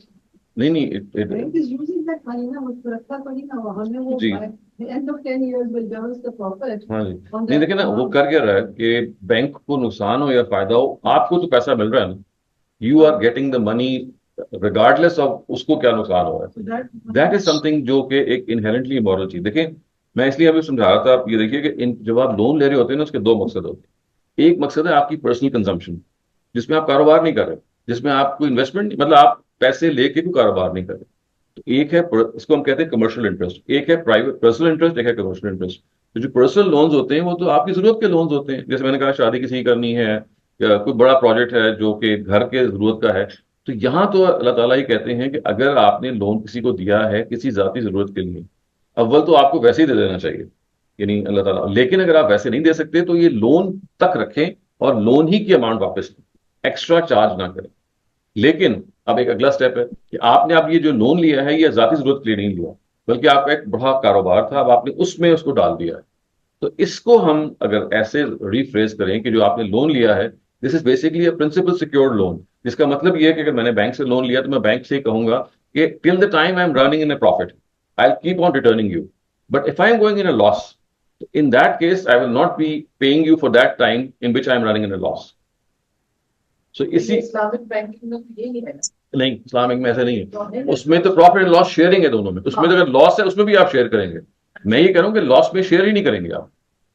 नहीं नहीं,
bank is using that money ना, वो रखा तो नहीं ना, वो हमें वो
जी,
by the end of 10 years will give us the profit
हाँ जी।
on
नहीं
that
देखिए ना, वो
amount.
कर क्या रहा है कि बैंक को नुकसान हो या फायदा हो, आपको तो पैसा मिल रहा है ना। You are getting the money regardless of उसको क्या नुकसान हो रहा
So
है।
that
दैट इज समथिंग जो कि एक इनहेरेंटली इमोरल चीज। देखिए, मैं इसलिए अभी समझा रहा था, आप ये देखिए कि जब आप लोन ले रहे होते हैं ना, उसके दो मकसद होते हैं। एक मकसद है आपकी पर्सनल कंजम्पशन, जिसमें आप कारोबार नहीं कर रहे, जिसमें आप कोई इन्वेस्टमेंट, मतलब आप पैसे लेके कोई कारोबार नहीं कर रहे। तो एक है इसको हम कहते हैं कमर्शियल इंटरेस्ट, एक है प्राइवेट पर्सनल इंटरेस्ट, एक है कमर्शियल इंटरेस्ट। तो जो पर्सनल लोन्स होते हैं वो तो आपकी जरूरत के लोन्स होते हैं, जैसे मैंने कहा शादी किसी की करनी है या कोई बड़ा प्रोजेक्ट है जो कि घर के जरूरत का है। तो यहाँ तो अल्लाह ताला ही कहते हैं कि अगर आपने लोन किसी को दिया है किसी जाती जरूरत के लिए, अव्वल तो आपको वैसे ही दे देना चाहिए, यानी अल्लाह ताला। लेकिन अगर आप वैसे नहीं दे सकते तो ये लोन तक रखें और लोन ही की अमाउंट वापस लें, एक्स्ट्रा चार्ज ना करें। लेकिन अब एक अगला स्टेप है कि आपने अब ये जो लोन लिया है ये जाती जरूरत के लिए नहीं लिया, बल्कि आपका एक बड़ा कारोबार था, अब आपने उसमें उसको डाल दिया है। तो इसको हम अगर ऐसे रिफ्रेज करें कि जो आपने लोन लिया है, this is basically a principal secured loan. जिसका मतलब ये है कि अगर मैंने बैंक से लोन लिया तो मैं बैंक से ही कहूंगा कि till the time I am running in a profit I keep on returning you, but if I am going in a loss, in that case I will not be paying you for that time in which I am running in a loss. So इसी,
ये Islamic banking में तो यही है ना?
नहीं Islamic में ऐसे नहीं है,
तो
उसमें तो प्रॉफिट एंड लॉस शेयरिंग है दोनों में। उसमें तो अगर लॉस है उसमें भी आप शेयर करेंगे। मैं ये कह रहा हूं कि लॉस में शेयर ही नहीं करेंगे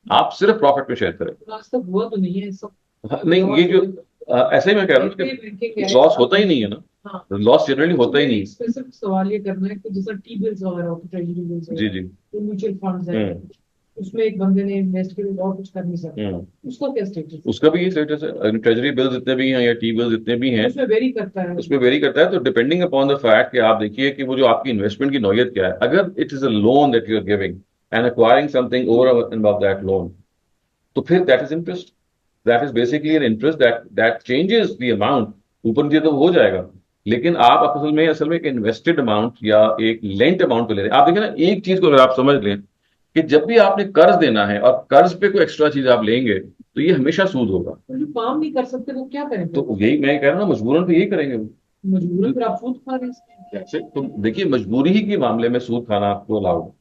आप सिर्फ प्रॉफिट में शेयर करें।
आज तक हुआ तो नहीं है सब।
हाँ, नहीं ये जो ऐसा ही मैं कह रहा हूँ कि लॉस होता ही नहीं है ना,
हाँ,
लॉस जनरली होता ही नहीं।
स्पेसिफिक सवाल ये करना है कि जैसा टी बिल्स वगैरह होते हैं, ट्रेजरी बिल्स
जी
वगैरह,
जी।
तो म्यूचुअल फंड्स है,
हम्म
उसमें एक बंदे ने इन्वेस्ट किया और कुछ कर नहीं सकता,
हम्म।
उसका क्या स्टेटस है?
उसका भी ये स्टेटस है, ट्रेजरी बिल्स जितने भी हैं या टी बिल्स जितने भी हैं,
उसमें वेरी करता है।
उसमें वेरी करता है। तो डिपेंडिंग अपॉन द फैक्ट कि आप देखिए कि वो जो आपकी इन्वेस्टमेंट की नौयत क्या है। अगर it is a loan that you are giving and acquiring something over and above that loan, तो फिर that is interest, that is basically an interest that that changes the amount. ऊपर नीचे तो हो जाएगा, लेकिन आप असल में एक इन्वेस्टेड अमाउंट या एक लेंट अमाउंट को ले रहे हैं। आप देखिए ना, एक चीज को अगर आप समझ लें कि जब भी आपने कर्ज देना है और कर्ज पे कोई एक्स्ट्रा चीज आप लेंगे तो ये हमेशा सूद होगा।
तो जो काम नहीं कर सकते वो क्या करेंगे?
तो यही मैं कह रहा हूँ ना, मजबूरन तो यही करेंगे वो।
मजबूरन फिर आप सूद खा रहे हैं।
जैसे तो देखिए, मजबूरी ही के मामले में सूद खाना आपको अलाउड।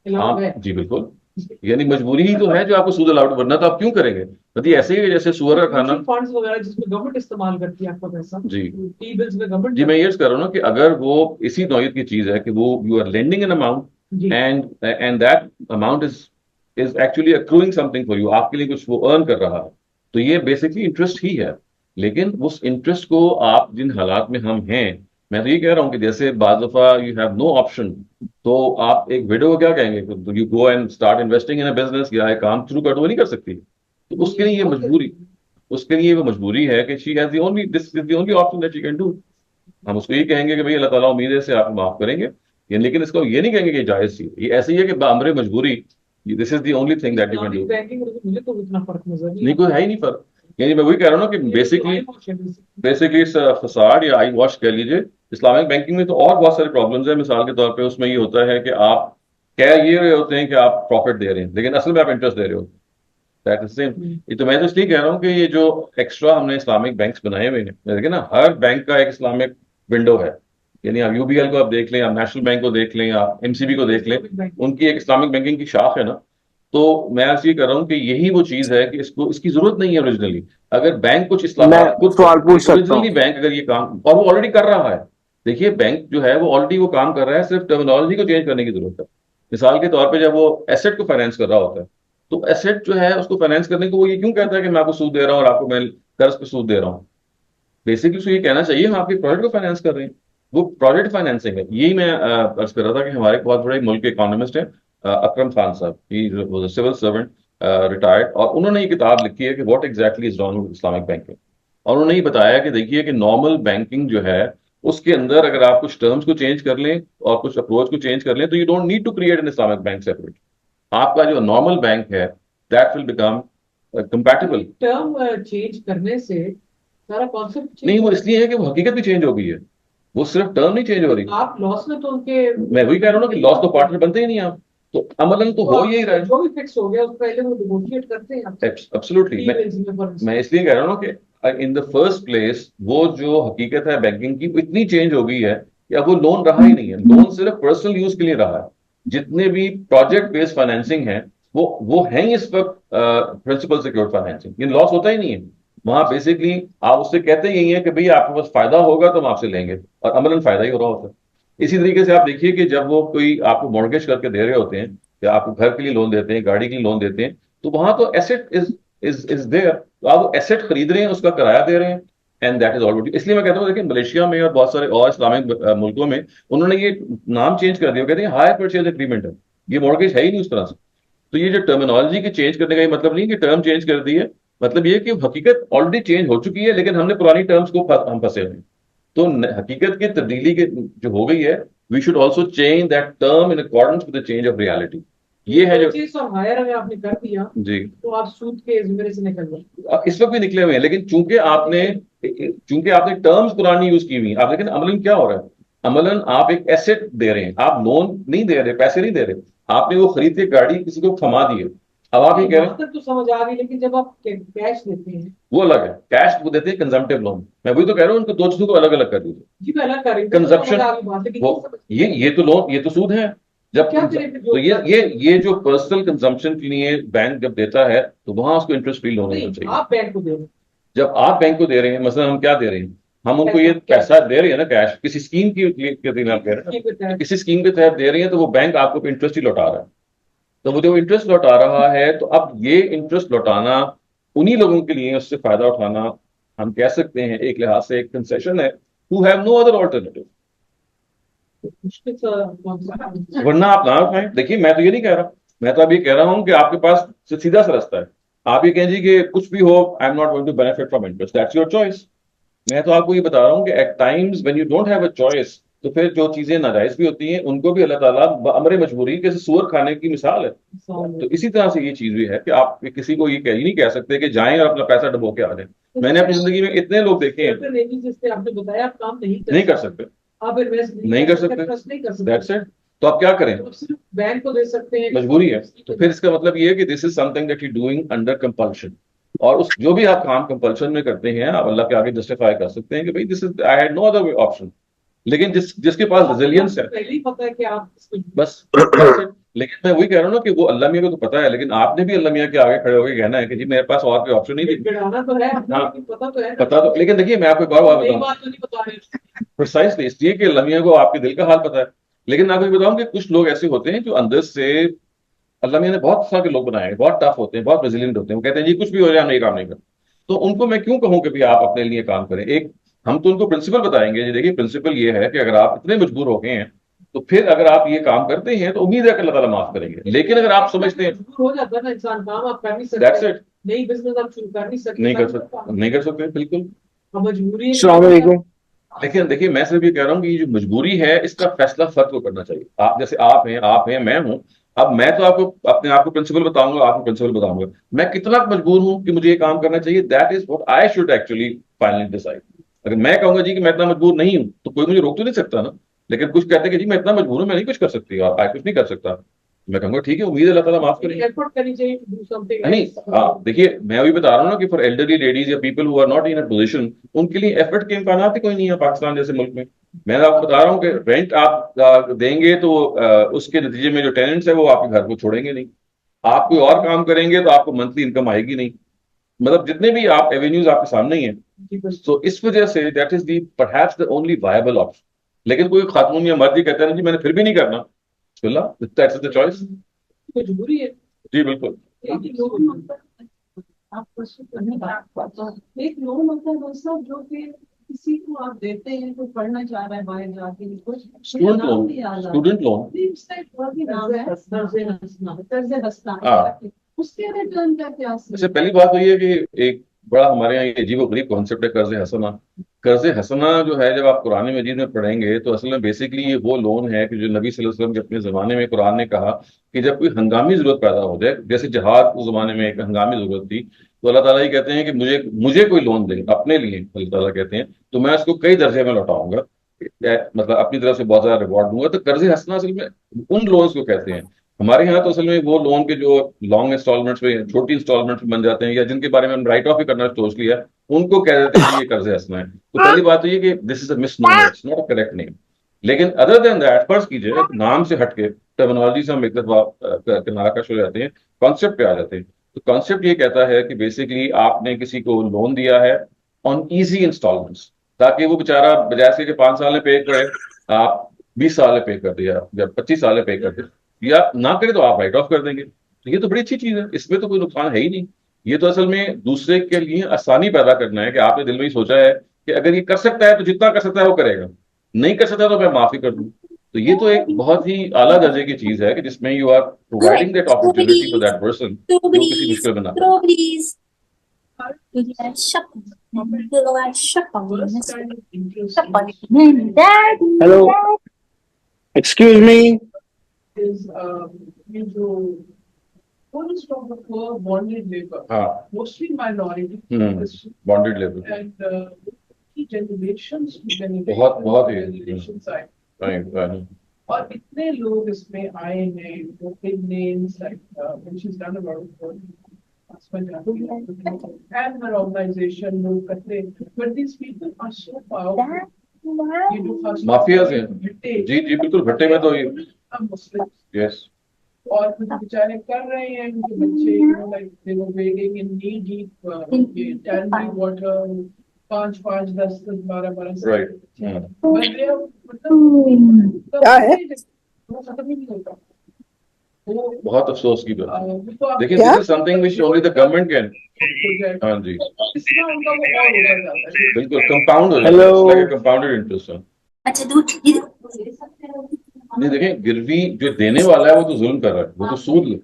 अलाउड है।
हाँ जी बिल्कुल, यानी मजबूरी ही तो है जो आपको सूद अलाउड, वरना तो आप क्यों करेंगे। यदि ऐसे ही है जैसे सुअर का खाना।
म्यूचुअल फंड्स वगैरह जिसमें गवर्नमेंट इस्तेमाल करती है आपका पैसा,
जी
टी बिल्स में गवर्नमेंट
जी, मैं ये कर रहा हूँ ना कि अगर वो इसी नौयत की चीज है कि वो you are lending an amount
जी,
and that amount is actually accruing something for you, आपके लिए कुछ वो अर्न कर रहा है, तो ये बेसिकली इंटरेस्ट ही है। लेकिन उस इंटरेस्ट को आप जिन हालात में हम हैं, मैं तो ये कह रहा हूँ कि जैसे बाज दफा यू हैव नो ऑप्शन, तो आप एक विडो को क्या कहेंगे, you go and start investing in a business या एक काम शुरू कर दो, वो नहीं कर सकती। तो उसके लिए ये मजबूरी, उसके लिए वो मजबूरी है कि she has the only, this is the only option that she can do. हम उसको ये कहेंगे कि भाई अल्लाह ताला उम्मीद है से आप माफ करेंगे, ये, लेकिन इसको ये नहीं कहेंगे कि जायज थी। ये ऐसे ही है कि बामरे मजबूरी, this is the only thing that you can do.
Banking में तो मुझे तो इतना फर्क नजर नहीं
नहीं, कोई है ही नहीं फर्क। यानी मैं वही कह रहा हूँ ना कि बेसिकली
आता।
बेसिकली फसाड या आई वॉश कह लीजिए। इस्लामिक बैंकिंग में तो और बहुत सारे प्रॉब्लम्स हैं। मिसाल के तौर पे उसमें ये होता है कि आप कह ये रहे होते हैं कि आप प्रॉफिट दे रहे हैं, लेकिन असल में आप इंटरेस्ट दे रहे हो। That is same. ये तो मैं तो इसलिए कह रहा हूँ कि ये जो एक्स्ट्रा हमने इस्लामिक बैंक्स बनाए हुए हैं, देखिए ना, हर बैंक का एक इस्लामिक विंडो है। यानी आप यूबीएल को आप देख लें, आप नेशनल बैंक को देख लें, आप एमसीबी को देख लें, उनकी एक इस्लामिक बैंकिंग की शाख है ना। तो मैं ऐसे ये कर रहा हूँ कि यही वो चीज है कि इसको, इसकी जरूरत नहीं है ओरिजिनली। अगर बैंक कुछ
मैं
इस्लाहात खुद
सवाल पूछ
करे,
सकता
ओरिजिनली
हूँ?
बैंक अगर ये काम, और वो ऑलरेडी कर रहा है। देखिए बैंक जो है वो ऑलरेडी वो काम कर रहा है, सिर्फ टर्मिनोलॉजी को चेंज करने की जरूरत है। मिसाल के तौर पे जब वो एसेट को फाइनेंस कर रहा होता है, तो एसेट जो है उसको फाइनेंस करने को वो ये क्यों कहता है कि मैं आपको सूद दे रहा हूँ और आपको मैं कर्ज पे सूद दे रहा हूँ। बेसिकली उसको ये कहना चाहिए हम आपके प्रोजेक्ट को फाइनेंस कर रहे हैं। वो प्रोजेक्ट फाइनेंसिंग है। यही मैं अर्ज कर रहा था कि हमारे एक बहुत बड़े मुल्क के इकोनॉमिस्ट हैं, अकरम खान साहब, he was a civil servant, retired, और उन्होंने ये किताब लिखी है कि what exactly is wrong with Islamic banking. और उन्होंने ये बताया कि देखिए कि नॉर्मल बैंकिंग जो है उसके अंदर अगर आप कुछ टर्म्स को चेंज कर लें और कुछ अप्रोच को चेंज कर लें, तो you don't need to create an Islamic bank separate. आपका जो नॉर्मल बैंक है that will become compatible.
Term change करने से सारा कॉन्सेप्ट
नहीं,
चेंज
वो
हो
इसलिए है कि वो हकीकत भी चेंज हो गई है। वो सिर्फ टर्म नहीं चेंज हो रही।
आप लॉस में तो उनके,
मैं वही कह रहा हूँ ना कि लॉस तो पार्टनर बनते ही नहीं आप, तो अमलन तो हो यही रहा है।
जो भी फिक्स हो गया उस पहले वो नेगोशिएट करते हैं आपसे।
एब्सोल्युटली, मैं इसलिए कह रहा हूँ ना कि इन द फर्स्ट प्लेस वो जो हकीकत है बैंकिंग की वो इतनी चेंज हो गई है कि अब वो लोन रहा ही नहीं है, लोन सिर्फ पर्सनल यूज के लिए रहा है। जितने भी प्रोजेक्ट बेस्ड फाइनेंसिंग है वो है ही इस वक्त प्रिंसिपल सिक्योर्ड फाइनेंसिंग, ये लॉस होता ही नहीं है। वहां बेसिकली आप उससे कहते यही है कि भैया आपके पास फायदा होगा तो हम आपसे लेंगे, और अमलन फायदा ही हो रहा होता है। इसी तरीके से आप देखिए कि जब वो कोई आपको मॉर्गेज करके दे रहे होते हैं या आपको घर के लिए लोन देते हैं, गाड़ी के लिए लोन देते हैं, तो वहां तो एसेट इज देयर, तो आप वो एसेट खरीद रहे हैं, उसका किराया दे रहे हैं, एंड दैट इज ऑलरेडी। इसलिए मैं कहता हूँ देखिए मलेशिया में और बहुत सारे और इस्लामिक मुल्कों में उन्होंने ये नाम चेंज कर दिया, कहते हैं हायर परचेज एग्रीमेंट है, ये मॉर्गेज है ही नहीं उस तरह से। तो ये जो टर्मिनोलॉजी के चेंज करने का ये मतलब नहीं कि टर्म चेंज कर दी है, मतलब ये कि हकीकत ऑलरेडी चेंज हो चुकी है, लेकिन हमने पुरानी टर्म्स को हम फंसे हुए हैं। तो हकीकत की तब्दीली के जो हो गई है, we should also change that term in accordance with the change of reality. ये है जो
चीज और हायर अगर आपने कर दिया
जी,
तो आप सूद के जिम्मे से निकल गए।
अब इस वक्त भी निकले हुए हैं, लेकिन चूंकि आपने टर्म्स पुरानी यूज की हुई आप, लेकिन अमलन क्या हो रहा है, अमलन आप एक एसेट दे रहे हैं, आप लोन नहीं दे रहे, पैसे नहीं दे रहे, आपने वो खरीद के गाड़ी किसी को थमा दी है। अब आप ये कह रहे हैं,
तो समझ आ गई, लेकिन जब आप कैश देते हैं
वो अलग है, कैश वो देते हैं कंजम्पटिव लोन, मैं वही तो कह रहा हूँ उनको दो चीजों को अलग अलग कर दीजिए।
जी मैं अलग करेंगे
कंजप्शन, वो ये तो लोन, ये तो सूद है। जब
क्या
तो ये जो पर्सनल कंजम्पशन के लिए बैंक जब देता है तो वहां उसको इंटरेस्ट फ्री लोन होना चाहिए।
आप बैंक को दे रहे हैं,
जब आप बैंक को दे रहे हैं, मसलन हम क्या दे रहे हैं, हम उनको ये पैसा दे रहे हैं ना कैश, किसी स्कीम के दिन आप कह रहे हैं ना, किसी स्कीम के तहत दे रहे हैं, तो वो बैंक आपको इंटरेस्ट ही लौटा रहा है। तो वो जो इंटरेस्ट लौटा रहा है, तो अब ये इंटरेस्ट लौटाना उन्हीं लोगों के लिए, उससे फायदा उठाना हम कह सकते हैं एक लिहाज से एक कंसेशन है, who have no other alternative. वरना आप ना उठाएं। देखिए मैं तो ये नहीं कह रहा, मैं तो अब ये कह रहा हूं कि आपके पास सीधा सा रास्ता है, आप ये कहें जी कि कुछ भी हो, I am not going to benefit from interest, that's your choice. मैं तो आपको ये बता रहा हूँ कि at times when you don't have a choice, तो फिर जो चीजें नाजायज भी होती हैं उनको भी अल्लाह ताला अमर मजबूरी के सूअर खाने की मिसाल है। तो इसी तरह से ये चीज भी है कि आप किसी को ये कह ही नहीं कह सकते कि जाएं और अपना पैसा डुबो के आ जाएं। मैंने अपनी जिंदगी में इतने लोग देखे हैं,
जिससे आपने बताया आप काम
नहीं कर सकते,
आप इन्वेस्ट
नहीं कर सकते, दैट्स इट। तो आप क्या करें,
तो सिर्फ बैंक को दे सकते हैं,
मजबूरी है। तो फिर इसका मतलब ये है कि this is something that you doing under compulsion, और उस जो भी आप काम कंपल्शन में करते हैं आप अल्लाह के आगे जस्टिफाई कर सकते हैं कि भाई this is, I had no other option. लेकिन जिसके पास रेजिलियंस है,
पहले ही पता है कि आप
बस लेकिन मैं वही कह रहा हूँ ना कि वो अल्लाह मियाँ को तो पता है, लेकिन आपने भी अल्लाह मियाँ के आगे खड़े होकर कहना है कि जी मेरे पास और कोई ऑप्शन नहीं थी।
तो है,
हाँ,
पता तो है,
पता तो, लेकिन देखिए मैं आपको एक और बात बताऊँ, प्रिसाइसली इसलिए कि अल्लाह मियाँ को आपके दिल का हाल पता है। लेकिन मैं आपको ये बताऊँ कि कुछ लोग ऐसे होते हैं जो अंदर से, अल्लाह मियाँ ने बहुत तरह के लोग बनाए हैं, बहुत टफ होते हैं, बहुत रेजिलियंट होते हैं, वो कहते हैं जी कुछ भी हो जाए हम ये काम नहीं करते। तो उनको मैं क्यों कहूँ कि भाई आप अपने लिए काम करें, एक हम तो उनको प्रिंसिपल बताएंगे जी, देखिए प्रिंसिपल ये है कि अगर आप इतने मजबूर हो गए हैं तो फिर अगर आप ये काम करते हैं तो उम्मीद है कि अल्लाह ताला माफ करेंगे। लेकिन अगर आप समझते हैं
हो जाता है ना इंसान, काम आप कर नहीं सकते,
दैट्स इट,
नई बिजनेस आप शुरू कर नहीं सकते,
नहीं कर सकते बिल्कुल,
मजबूरी है।
अस्सलाम वालेकुम।
लेकिन देखिए मैं सिर्फ ये कह रहा हूँ कि ये जो मजबूरी है इसका फैसला फर्द को करना चाहिए। आप जैसे आप हैं मैं हूं, अब मैं तो आपको अपने आप को प्रिंसिपल बताऊंगा, आपको प्रिंसिपल बताऊंगा, मैं कितना मजबूर हूं कि मुझे ये काम करना चाहिए, that is what I should actually finally decide. अगर मैं कहूंगा जी कि मैं इतना मजबूर नहीं हूं तो कोई मुझे रोक तो नहीं सकता ना। लेकिन कुछ कहते हैं कि जी मैं इतना मजबूर हूं, मैं नहीं कुछ कर सकती, और आई कुछ नहीं कर सकता, मैं कहूंगा ठीक है, उम्मीद है अल्लाह ताला माफ करेंगे।
एफर्ट करनी चाहिए टू डू समथिंग।
नहीं, हाँ देखिए मैं अभी बता रहा हूँ ना कि फॉर एल्डरली लेडीज या people who are not in a position, उनके लिए एफर्ट के इम्कान ही कोई नहीं है पाकिस्तान जैसे मुल्क में। मैं आपको बता रहा हूँ कि रेंट आप देंगे तो उसके नतीजे में जो टेनेंट्स है वो आपके घर को छोड़ेंगे नहीं, आप कोई और काम करेंगे तो आपको मंथली इनकम आएगी नहीं, मतलब जितने भी आप एवेन्यूज आपके सामने ही हैं। तो इस वजह say that is the perhaps the only viable option. लेकिन कोई खातून या मर्द ही कहता है ना जी मैंने फिर भी नहीं करना, दैट्स द चॉइस।
मजबूरी है
जी बिल्कुल।
एक लोन होता है भाई साहब, जो कि किसी को आप देते हैं, कोई पढ़ना चाह रहा है बाहर जाके, कुछ
स्टूडेंट लोन, स्टूडेंट लोन
कर्जे हंसना, उसके रिटर्न का क्या?
अच्छा, पहली बात तो ये है कि एक बड़ा हमारे यहाँ ये अजीब व गरीब कॉन्सेप्ट है कर्ज हसना। कर्ज हसना जो है जब आप कुरान मजीद में पढ़ेंगे तो असल में बेसिकली ये वो लोन है कि जो नबी सल्लल्लाहु अलैहि वसल्लम के अपने जमाने में कुरान ने कहा कि जब कोई हंगामी जरूरत पैदा हो जाए, जैसे जहाद उस जमाने में एक हंगामी जरूरत थी, तो अल्लाह ताला ही कहते हैं कि मुझे मुझे कोई लोन दे अपने लिए, अल्लाह ताला कहते हैं तो मैं उसको कई दर्जे में लौटाऊंगा। मतलब अपनी तरफ से बहुत ज्यादा रिवॉर्ड दूंगा, तो कर्ज हंसना असल में उन लोन्स को कहते हैं। हमारे यहाँ तो असल में वो लोन के जो लॉन्ग इंस्टॉलमेंट्स में, छोटी इंस्टॉलमेंट्स में बन जाते हैं, या जिनके बारे में हम राइट ऑफ ही करना सोच लिया, उनको कह देते हैं कि ये कर्ज हंसना है। तो पहली बात तो ये कि this is a misnomer, it's not a correct name. लेकिन अदर देन दैट, फर्ज कीजिए नाम से हटके, टर्मिनोलॉजी से हम एक दफा नाराज हो जाते हैं, कॉन्सेप्ट पे आ जाते हैं। तो कॉन्सेप्ट ये कहता है कि बेसिकली आपने किसी को लोन दिया है ऑन इजी इंस्टॉलमेंट्स, ताकि वो बेचारा बजाय से कि 5 साल में पे करे, आप 20 साल में पे कर दिया या 25 साल में पे कर दिया, या ना करे तो आप राइट ऑफ कर देंगे। तो ये तो बड़ी अच्छी चीज है, इसमें तो कोई नुकसान है ही नहीं। ये तो असल में दूसरे के लिए आसानी पैदा करना है कि आपने दिल में ही सोचा है कि अगर ये कर सकता है तो जितना कर सकता है वो करेगा, नहीं कर सकता तो मैं माफी कर दूं। तो ये तो एक बहुत ही आला दर्जे की चीज है कि जिसमें you are providing that opportunity for
Strawberries,
that person कि वो किसी
strawberries,
मुश्किल में ना पड़े।
strawberries. Gula shopping, gula shopping,
First kind of interest
shopping. Daddy,
Hello,
daddy.
excuse me.
is ये जो most of the poor bonded labor,
हाँ,
mostly minority,
bonded level
and की generations to
बहुत बहुत ही
generations आए,
right.
और इतने लोग इसमें आए हैं, जो big names like when she's done a lot of work, and her organization, लोग करते, but these people are so powerful. ये जो first
माफियाज हैं।
भट्टे,
जी जी बिल्कुल, भट्टे में तो ये
Muslims,
यस
और कुछ बेचारे कर रहे हैं, उनके बच्चे like they were wading in knee deep ये tanning water, 5 5 10 10 12 12
right.
but they have मतलब
क्या है?
वो खत्म ही नहीं होता वो
बहुत अफसोस की बात है।
वो तो आप
देखिए
क्या?
This is something which only the government can.
हो जाए,
हाँ जी
इसका उनका वो और होता जाता है।
बिल्कुल, कंपाउंड हो जाता है,
Hello.
It's like a compounded interest.
अच्छा दूध
नहीं देखें, गिरवी जो देने वाला है वो तो जुल्म कर रहा है, वो तो सूद ले,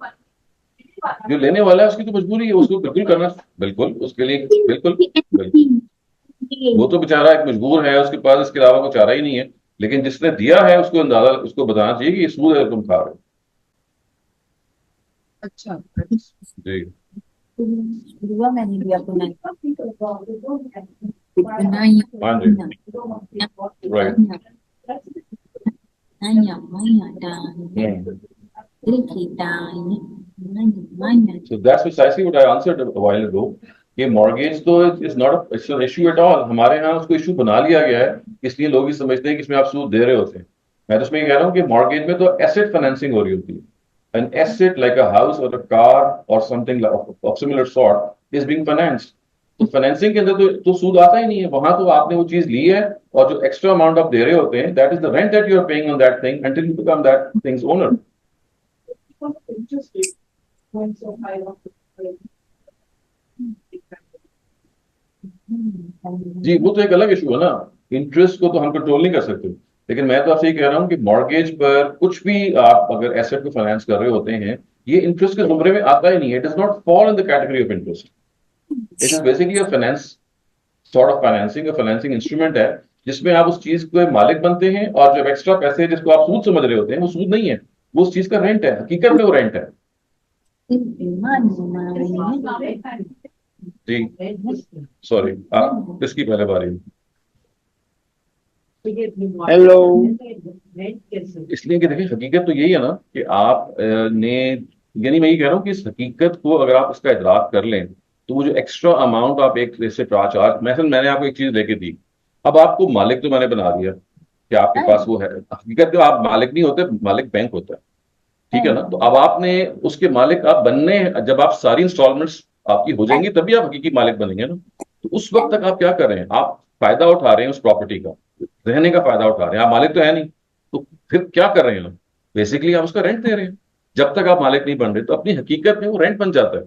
जो लेने वाला है उसकी तो मजबूरी है, उसको बिल्कुल करना, बिल्कुल उसके लिए बिल्कुल बिल्कुल, वो तो बेचारा एक मजबूर है, उसके पास इसके अलावा कोई चारा ही नहीं है। लेकिन जिसने दिया है उसको अंदाजा, उसको बताना चाहिए कि ये सूद है तुम खा रहे हो।
अच्छा
जी
dua मैंने लिया तो नहीं
हाँ जी right.
nanya manya dan kita ini nanya manya
So that's precisely what I answered a while ago, कि मॉर्गेज तो is not an issue at all. हमारे यहाँ उसको इशू बना लिया गया है, इसलिए लोग ये समझते हैं कि इसमें आप सूद दे रहे होते हैं। मैं तो उसमें ये कह रहा हूँ कि मॉर्गेज में तो एसेट फाइनेंसिंग हो रही होती है। An asset like a house और अ कार और something of similar sort is being financed. तो फाइनेंसिंग के अंदर तो सूद आता ही नहीं है, वहां तो आपने वो चीज ली है, और जो एक्स्ट्रा अमाउंट आप दे रहे होते हैं, that is the rent that you are paying on that thing until you become that thing's owner.
interest rate going so high up.
जी वो तो एक अलग इशू है ना, इंटरेस्ट को तो हम कंट्रोल नहीं कर सकते। लेकिन मैं तो आपसे ये कह रहा हूँ कि मॉर्गेज पर कुछ भी आप अगर एसेट को फाइनेंस कर रहे होते हैं, ये इंटरेस्ट के जुमरे में आता ही नहीं है। It is not fall in the category of interest, it is basically a finance sort of financing, a financing instrument है, जिसमें आप उस चीज के मालिक बनते हैं, और जब एक्स्ट्रा पैसे जिसको आप सूद समझ रहे होते हैं, वो सूद नहीं है, वो उस चीज का रेंट है, हकीकत में वो रेंट है। जी सॉरी, आप किसकी पहले बारी?
Hello.
इसलिए कि देखिए हकीकत तो यही है ना कि आप ने, यानी मैं ये कह रहा हूँ कि इस हकीकत को अगर आप इसका इदराक कर लें, तो वो जो एक्स्ट्रा अमाउंट आप एक से चार्ज, मैंने आपको एक चीज लेके दी, अब आपको मालिक तो मैंने बना दिया कि आपके पास वो है, हकीकत में आप मालिक नहीं होते, मालिक बैंक होता है, ठीक है ना। तो अब आपने उसके मालिक आप बनने, जब आप सारी इंस्टॉलमेंट्स आपकी हो जाएंगी तभी आप हकीकी मालिक बनेंगे ना। तो उस वक्त तक आप क्या कर रहे हैं, आप फायदा उठा रहे हैं उस प्रॉपर्टी का, रहने का फायदा उठा रहे हैं, आप मालिक तो है नहीं, तो फिर क्या कर रहे हैं आप, बेसिकली आप उसका रेंट दे रहे हैं। जब तक आप मालिक नहीं बन रहे, तो अपनी हकीकत में वो रेंट बन जाता है।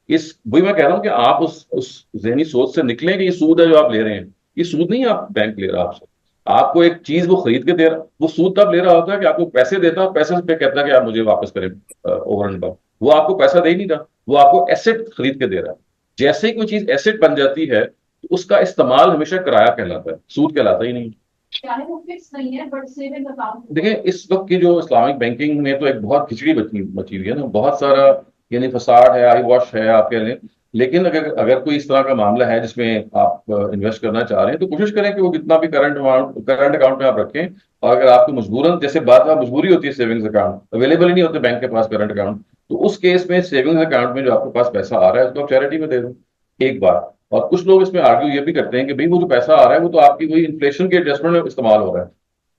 इस वही मैं कह रहा हूं कि आप उस जहनी सोच से निकलें कि ये सूद है जो आप ले रहे हैं, ये सूद नहीं है, आप बैंक ले रहा आपसे, आपको एक चीज वो खरीद के दे रहा, वो सूद तब ले रहा होता है कि आपको पैसे देता है, पैसे पे कहता है कि आप मुझे वापस करें ओवर एंड अबव, वो आपको पैसा दे ही नहीं रहा, वो आपको एसेट खरीद के दे रहा है। जैसे ही कोई चीज एसेट बन जाती है, तो उसका इस्तेमाल हमेशा किराया कहलाता है, सूद कहलाता ही नहीं।
चाहे वो फिक्स नहीं है, बट सेविंग अकाउंट
देखिए इस वक्त की जो इस्लामिक बैंकिंग में तो एक बहुत खिचड़ी बची बची हुई है ना, बहुत सारा यानी फसाड है, आई वॉश है, आप कह लें। लेकिन अगर अगर कोई इस तरह का मामला है जिसमें आप इन्वेस्ट करना चाह रहे हैं तो कोशिश करें कि वो जितना भी करंट अकाउंट में आप रखें। और अगर आपको मजबूरन जैसे बात मजबूरी होती है, सेविंग्स अकाउंट अवेलेबल ही नहीं होते बैंक के पास करंट अकाउंट, तो उस केस में सेविंग्स अकाउंट में जो आपके पास पैसा आ रहा है उसको आप चैरिटी में दे दो, एक बार। और कुछ लोग इसमें आर्ग्यू ये भी करते हैं कि भाई वो जो पैसा आ रहा है वो तो आपकी वही इन्फ्लेशन के एडजस्टमेंट में इस्तेमाल हो रहा है।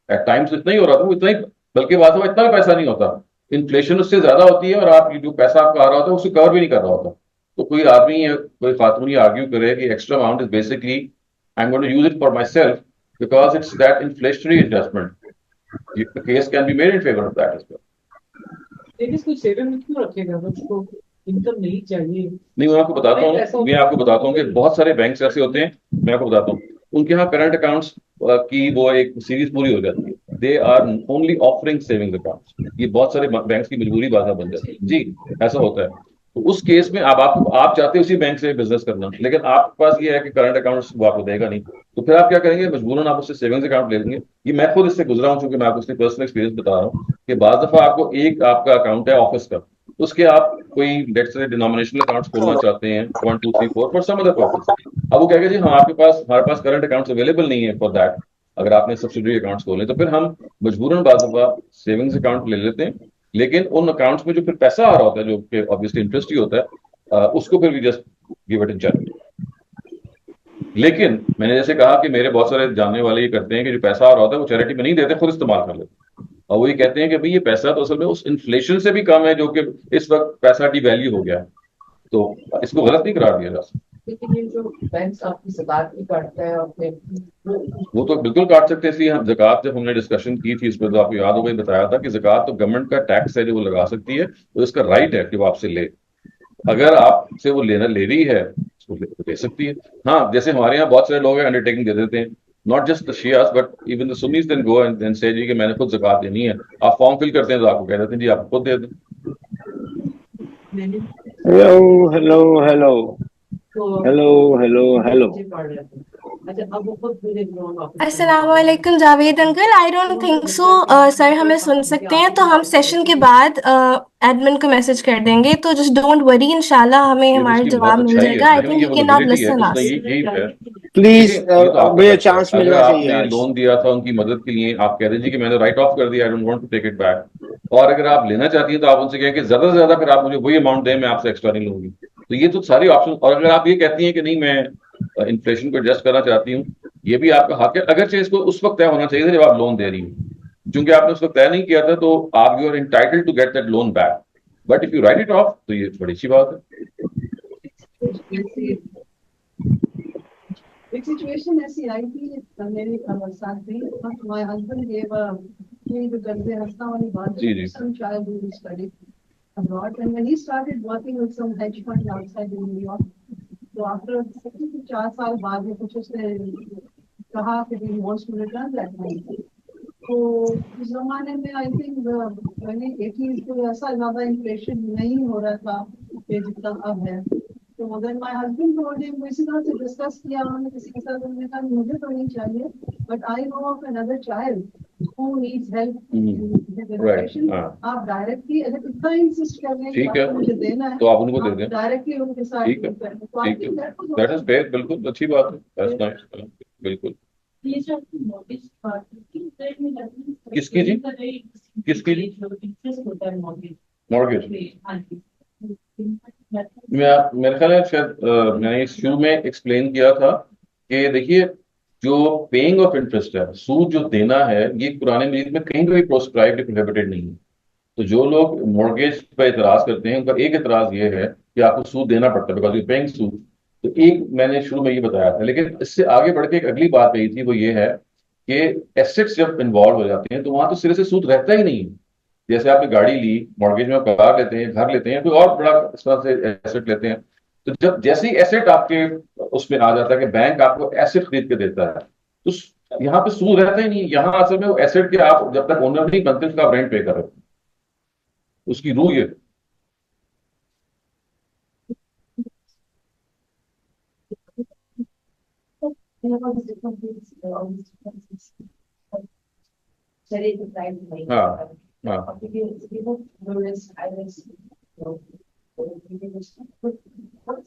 एट टाइम्स इतना ही हो रहा था, वो इतना ही, बल्कि बात हुआ इतना भी पैसा नहीं होता, इन्फ्लेशन उससे ज्यादा होती है और आप जो पैसा आपका आ रहा होता है उसे कवर भी नहीं कर रहा होता। तो कोई आदमी या कोई खातून ये आर्ग्यू करे कि extra amount is basically I am going to use it for myself because it's that inflationary adjustment, case can be made in favour of that as well.
लेकिन कुछ सेविंग में क्यों रखेगा, उसको इनकम नहीं चाहिए।
नहीं, मैं आपको बताता हूँ कि बहुत सारे बैंक ऐसे होते हैं, मैं आपको बताता हूँ, उनके यहाँ करंट अकाउंट्स की वो एक सीरीज पूरी हो जाती है, they are only offering savings accounts. ये बहुत सारे बैंक की मजबूरी बाधा बन जाती है जी, ऐसा होता है। तो उस केस में अब आप चाहते हैं उसी बैंक से बिजनेस करना, लेकिन आपके पास ये है कि करंट अकाउंट्स वो आपको देगा नहीं, तो फिर आप क्या करेंगे, मजबूरन आप उससे सेविंग्स अकाउंट ले लेंगे। ये मैं खुद इससे गुजरा हूँ, चूंकि मैं आपको इसकी पर्सनल एक्सपीरियंस बता रहा हूँ कि बाज दफा आपको एक आपका अकाउंट है ऑफिस का, उसके आप कोई लेट्स से डिनोमिनेशनल अकाउंट्स खोलना चाहते हैं 1 2 3 4 फॉर सम अदर पर्पस। अब वो कहेगा जी हाँ आपके पास हमारे पास करंट अकाउंट्स अवेलेबल नहीं है फॉर दैट, अगर आपने सब्सिडरी अकाउंट्स खोले तो फिर हम मजबूरन बात दफा सेविंग्स अकाउंट ले लेते हैं। लेकिन उन अकाउंट्स में जो फिर पैसा आ रहा होता है, जो कि ऑब्वियसली इंटरेस्ट ही होता है, उसको फिर we just give it in charity. लेकिन मैंने जैसे कहा कि मेरे बहुत सारे जानने वाले ये करते हैं कि जो पैसा आ रहा होता है वो चैरिटी में नहीं देते, खुद इस्तेमाल कर लेते हैं। और वो ये कहते हैं कि भाई ये पैसा तो असल में उस इन्फ्लेशन से भी कम है जो कि इस वक्त पैसा डिवैल्यू हो गया है, तो इसको गलत नहीं करार दिया जा सकता।
लेकिन ये जो बैंक आपकी ज़कात भी काटता है और फिर
वो तो बिल्कुल काट सकते हैं, इसलिए हम जक़ात जब हमने डिस्कशन की थी इस पर, तो आपको याद होगा, बताया था कि जक़ात तो गवर्नमेंट का टैक्स है जो वो लगा सकती है, तो इसका राइट है कि वो आपसे ले, अगर आपसे वो ले रही है उसको ले सकती है। हाँ, जैसे हमारे यहाँ बहुत सारे लोग हैं अंडरटेकिंग दे देते हैं, not just the Shias but even the Sunnis then go and say जी कि मैंने खुद ज़कात देनी है। आप फॉर्म फिल करते हैं तो आपको कह देते हैं जी आप खुद दे दें।
Hello, hello, hello, hello, hello, hello.
अच्छा, अब वो खुद मुझे लोन ऑफिस
अस्सलामुअलैकुम Javed uncle, I don't think so sir हमें सुन सकते हैं, तो हम सेशन के बाद एडमिन को मैसेज कर देंगे, तो जस्ट डोंट वरी, इंशाल्लाह हमें
ये तो
हमारा
इसकी
जवाब
बहुत
मिल
अच्छाई है,
जाएगा। आई
देखिए
थिंक
ये
ही कैन नॉट
वल्नरेबिलिटी है,
लिसन
उसने
अस।
यही है।
Please,
देखिए ये तो आपका
मुझे
खर्चा है,
चांस
अगर
मिलना चाहिए
आपने
आज।
लोन दिया था उनकी मदद के लिए, आप कह दीजिए कि मैंने राइट ऑफ कर दिया, I don't want to take it back. और अगर आप लेना चाहती हैं तो आप उनसे कहें कि ज्यादा से ज्यादा फिर आप मुझे वही अमाउंट दें, मैं आपसे एक्स्ट्रा नहीं लूंगी। तो ये तो सारी ऑप्शन, और अगर आप ये कहती हैं कि नहीं मैं इन्फ्लेशन को एडजस्ट करना चाहती हूँ, ये भी आपका हक है। अगर इसको उस वक्त तय होना चाहिए था जब आप लोन दे रही हो, क्योंकि आपने उस वक्त तय नहीं किया था, तो आप you are entitled to get that loan back, but if you write it off तो ये बड़ी अच्छी बात है।
एक सिचुएशन ऐसी आई थी मेरे साथ भी, माय हस्बैंड गेव ये जो गंदे हंसना वाली बात
जी जी।
some child who studied abroad and when he started working with some hedge fund outside in New York, तो after 4 साल बाद में कुछ उसने कहा कि he wants to return that money। तो उस जमाने में आई थिंक मैंने 80s को ऐसा ज्यादा इन्फ्लेशन नहीं हो रहा था कि जितना अब है। तो मगर माय हस्बैंड टोल्ड हिम, इसी तरह से डिस्कस किया उन्होंने किसी के साथ, उन्होंने कहा मुझे तो नहीं चाहिए but I know of another child who needs help with education. आप डायरेक्टली अगर इतना इंसिस्ट कर रहे हैं कि
ठीक है,
आपको मुझे देना है
तो आप उनको दे दें,
डायरेक्टली उनके साथ
ठीक है,
करें। तो
ठीक है, दैट इज फेयर, बिल्कुल अच्छी बात है, दैट्स नाइस, बिल्कुल।
ये जो मॉर्गेज बात
किसकी जी? किसकी जी?
इंटरेस्ट होता है मॉर्गेज
मॉर्गेज
हाँ जी।
मेरे ख्याल है शायद मैंने इस शुरू में एक्सप्लेन किया था कि देखिए जो पेइंग ऑफ इंटरेस्ट है, सूद जो देना है, ये कुरान मजीद में कहीं भी प्रोस्क्राइब्ड प्रोहिबिटेड नहीं है। तो जो लोग मॉर्गेज पर एतराज करते हैं उनका एक एतराज ये है कि आपको सूद देना पड़ता है बिकॉज यू पेइंग सूद। तो एक मैंने शुरू में ये बताया था, लेकिन इससे आगे बढ़ के एक अगली बात कही थी, वो ये है कि एसेट्स जब इन्वॉल्व हो जाते हैं तो वहां तो सिरे से सूद रहता ही नहीं है। जैसे आपने गाड़ी ली, मॉर्गेज में कार लेते हैं, घर लेते हैं, कोई और बड़ा इस तरह से एसेट लेते हैं, तो जब जैसे ही एसेट आपके उसमें आ जाता है कि बैंक आपको एसेट खरीद के देता है, तो यहाँ पे सूद रहता ही नहीं है। यहाँ असल में वो एसेट के आप जब तक ओनर नहीं बनते उसका आप रेंट पे कर रहे हो, उसकी रूह ये। हाँ हाँ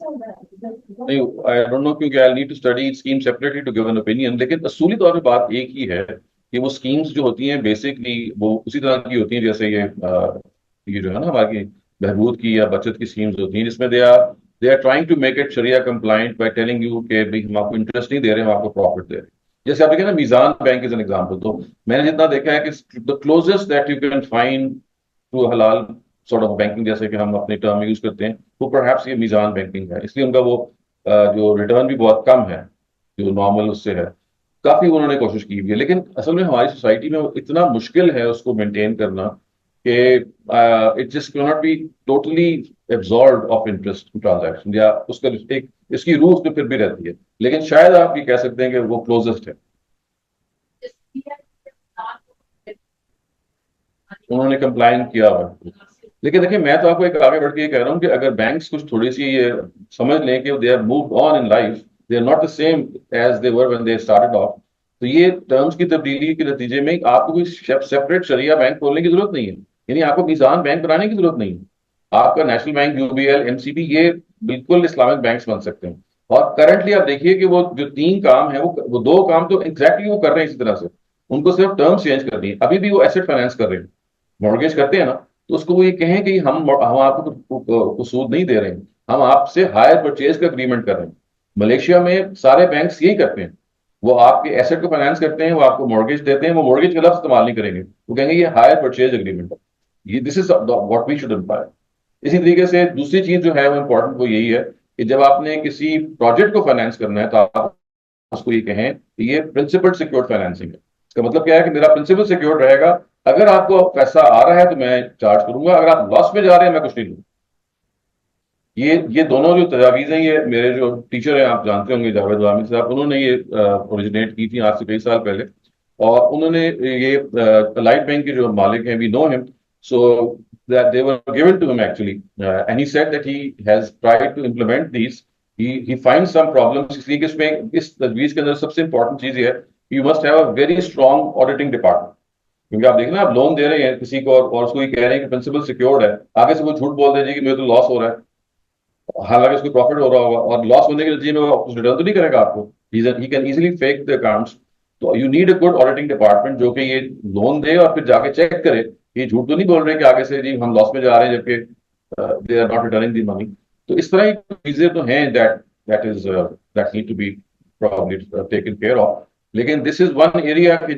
नहीं, आई डोंट नो, क्योंकि I need to study scheme separately to give an opinion, लेकिन असूली तौर पे बात एक ही है कि वो स्कीम्स जो होती हैं बेसिकली वो उसी तरह की होती हैं जैसे ये जो है ना हमारी बहबूद की या बचत की स्कीम्स होती हैं, जिसमें they are trying to make it sharia compliant by telling you कि भाई हम आपको इंटरेस्ट नहीं दे रहे, हम आपको प्रॉफिट दे रहे हैं। जैसे आप देखें ना, Meezan bank is an example, तो मैंने जितना देखा है कि the closest that you can find to halal sort of banking जैसे कि हम अपने टर्म यूज करते हैं, वो परहैप्स ये मीजान बैंकिंग है। इसलिए उनका वो जो रिटर्न भी बहुत कम है जो नॉर्मल उससे है, काफी उन्होंने कोशिश की हुई है। लेकिन असल में हमारी सोसाइटी में इतना मुश्किल है उसको मेंटेन करना कि it just can not be totally absorb of interest transaction, या उसका एक इसकी रूह उसमें फिर भी रहती है, लेकिन शायद आप ये कह सकते हैं कि वो क्लोजेस्ट है। उन्होंने कंप्लाइन किया हुआ है। लेकिन देखिए, मैं तो आपको एक आगे बढ़ के ये कह रहा हूँ कि अगर बैंक्स कुछ थोड़ी सी ये समझ लें कि they are moved on in life, they are not the same as they were when they started off, तो ये टर्म्स की तब्दीली के नतीजे में आपको कोई सेपरेट शरिया बैंक खोलने की जरूरत नहीं है, यानी आपको मीजान बैंक बनाने की जरूरत नहीं है। आपका नेशनल बैंक, यूबीएल, एमसीबी, ये बिल्कुल इस्लामिक बैंक्स बन सकते हैं। और करंटली आप देखिए कि वो जो 3 काम है, वो 2 काम तो एग्जैक्टली वो कर रहे हैं इसी तरह से, उनको सिर्फ टर्म्स चेंज कर दिए। अभी भी वो एसेट फाइनेंस कर रहे हैं, मॉर्गेज करते हैं ना, तो उसको वो ये कहें कि हम आपको को सूद नहीं दे रहे हैं, हम आपसे हायर परचेज का एग्रीमेंट कर रहे हैं। मलेशिया में सारे बैंक्स यही करते हैं, वो आपके एसेट को फाइनेंस करते हैं, वो आपको मॉर्गेज देते हैं, वो मॉर्गेज का लफ्ज इस्तेमाल नहीं करेंगे, वो कहेंगे ये हायर परचेज एग्रीमेंट है। ये this is what we should employ. इसी तरीके से दूसरी चीज जो है वो इंपॉर्टेंट, वो यही है कि जब आपने किसी प्रोजेक्ट को फाइनेंस करना है तो आप उसको ये कहें कि ये प्रिंसिपल सिक्योर्ड फाइनेंसिंग है। इसका मतलब क्या है कि मेरा प्रिंसिपल सिक्योर्ड रहेगा, अगर आपको पैसा आ रहा है तो मैं चार्ज करूंगा, अगर आप लॉस में जा रहे हैं मैं कुछ नहीं लूंगा। ये दोनों जो तजावीज हैं, ये मेरे जो टीचर हैं आप जानते होंगे, जावेद वामी साहब, उन्होंने ये ओरिजिनेट की थी आज से कई साल पहले। और उन्होंने ये अलाइड बैंक के जो मालिक हैं, we know him, so that they were given to him actually, and he said that he has tried to implement these. He finds some problems, इसलिए कि इसमें इस तजवीज के अंदर सबसे इंपॉर्टेंट चीज ये है, you must have a very strong auditing department। क्योंकि आप देखना, आप लोन दे रहे हैं किसी को और उसको ये कह रहे हैं कि प्रिंसिपल सिक्योर्ड है, आगे से वो झूठ बोल दीजिए कि मेरे तो लॉस हो रहा है, हालांकि उसको प्रॉफिट हो रहा होगा, और लॉस होने के नतीजे में वो रिटर्न तो नहीं करेगा आपको, he can easily fake the accounts. तो you need a good auditing department जो कि ये लोन दे और फिर जाके चेक करे, ये झूठ तो नहीं बोल रहे कि आगे से जी हम लॉस में जा रहे हैं जबकि they are not returning the money. तो इस तरह की चीजें तो हैं that need to be probably taken care of. लेकिन दिस इज वन एरिया कि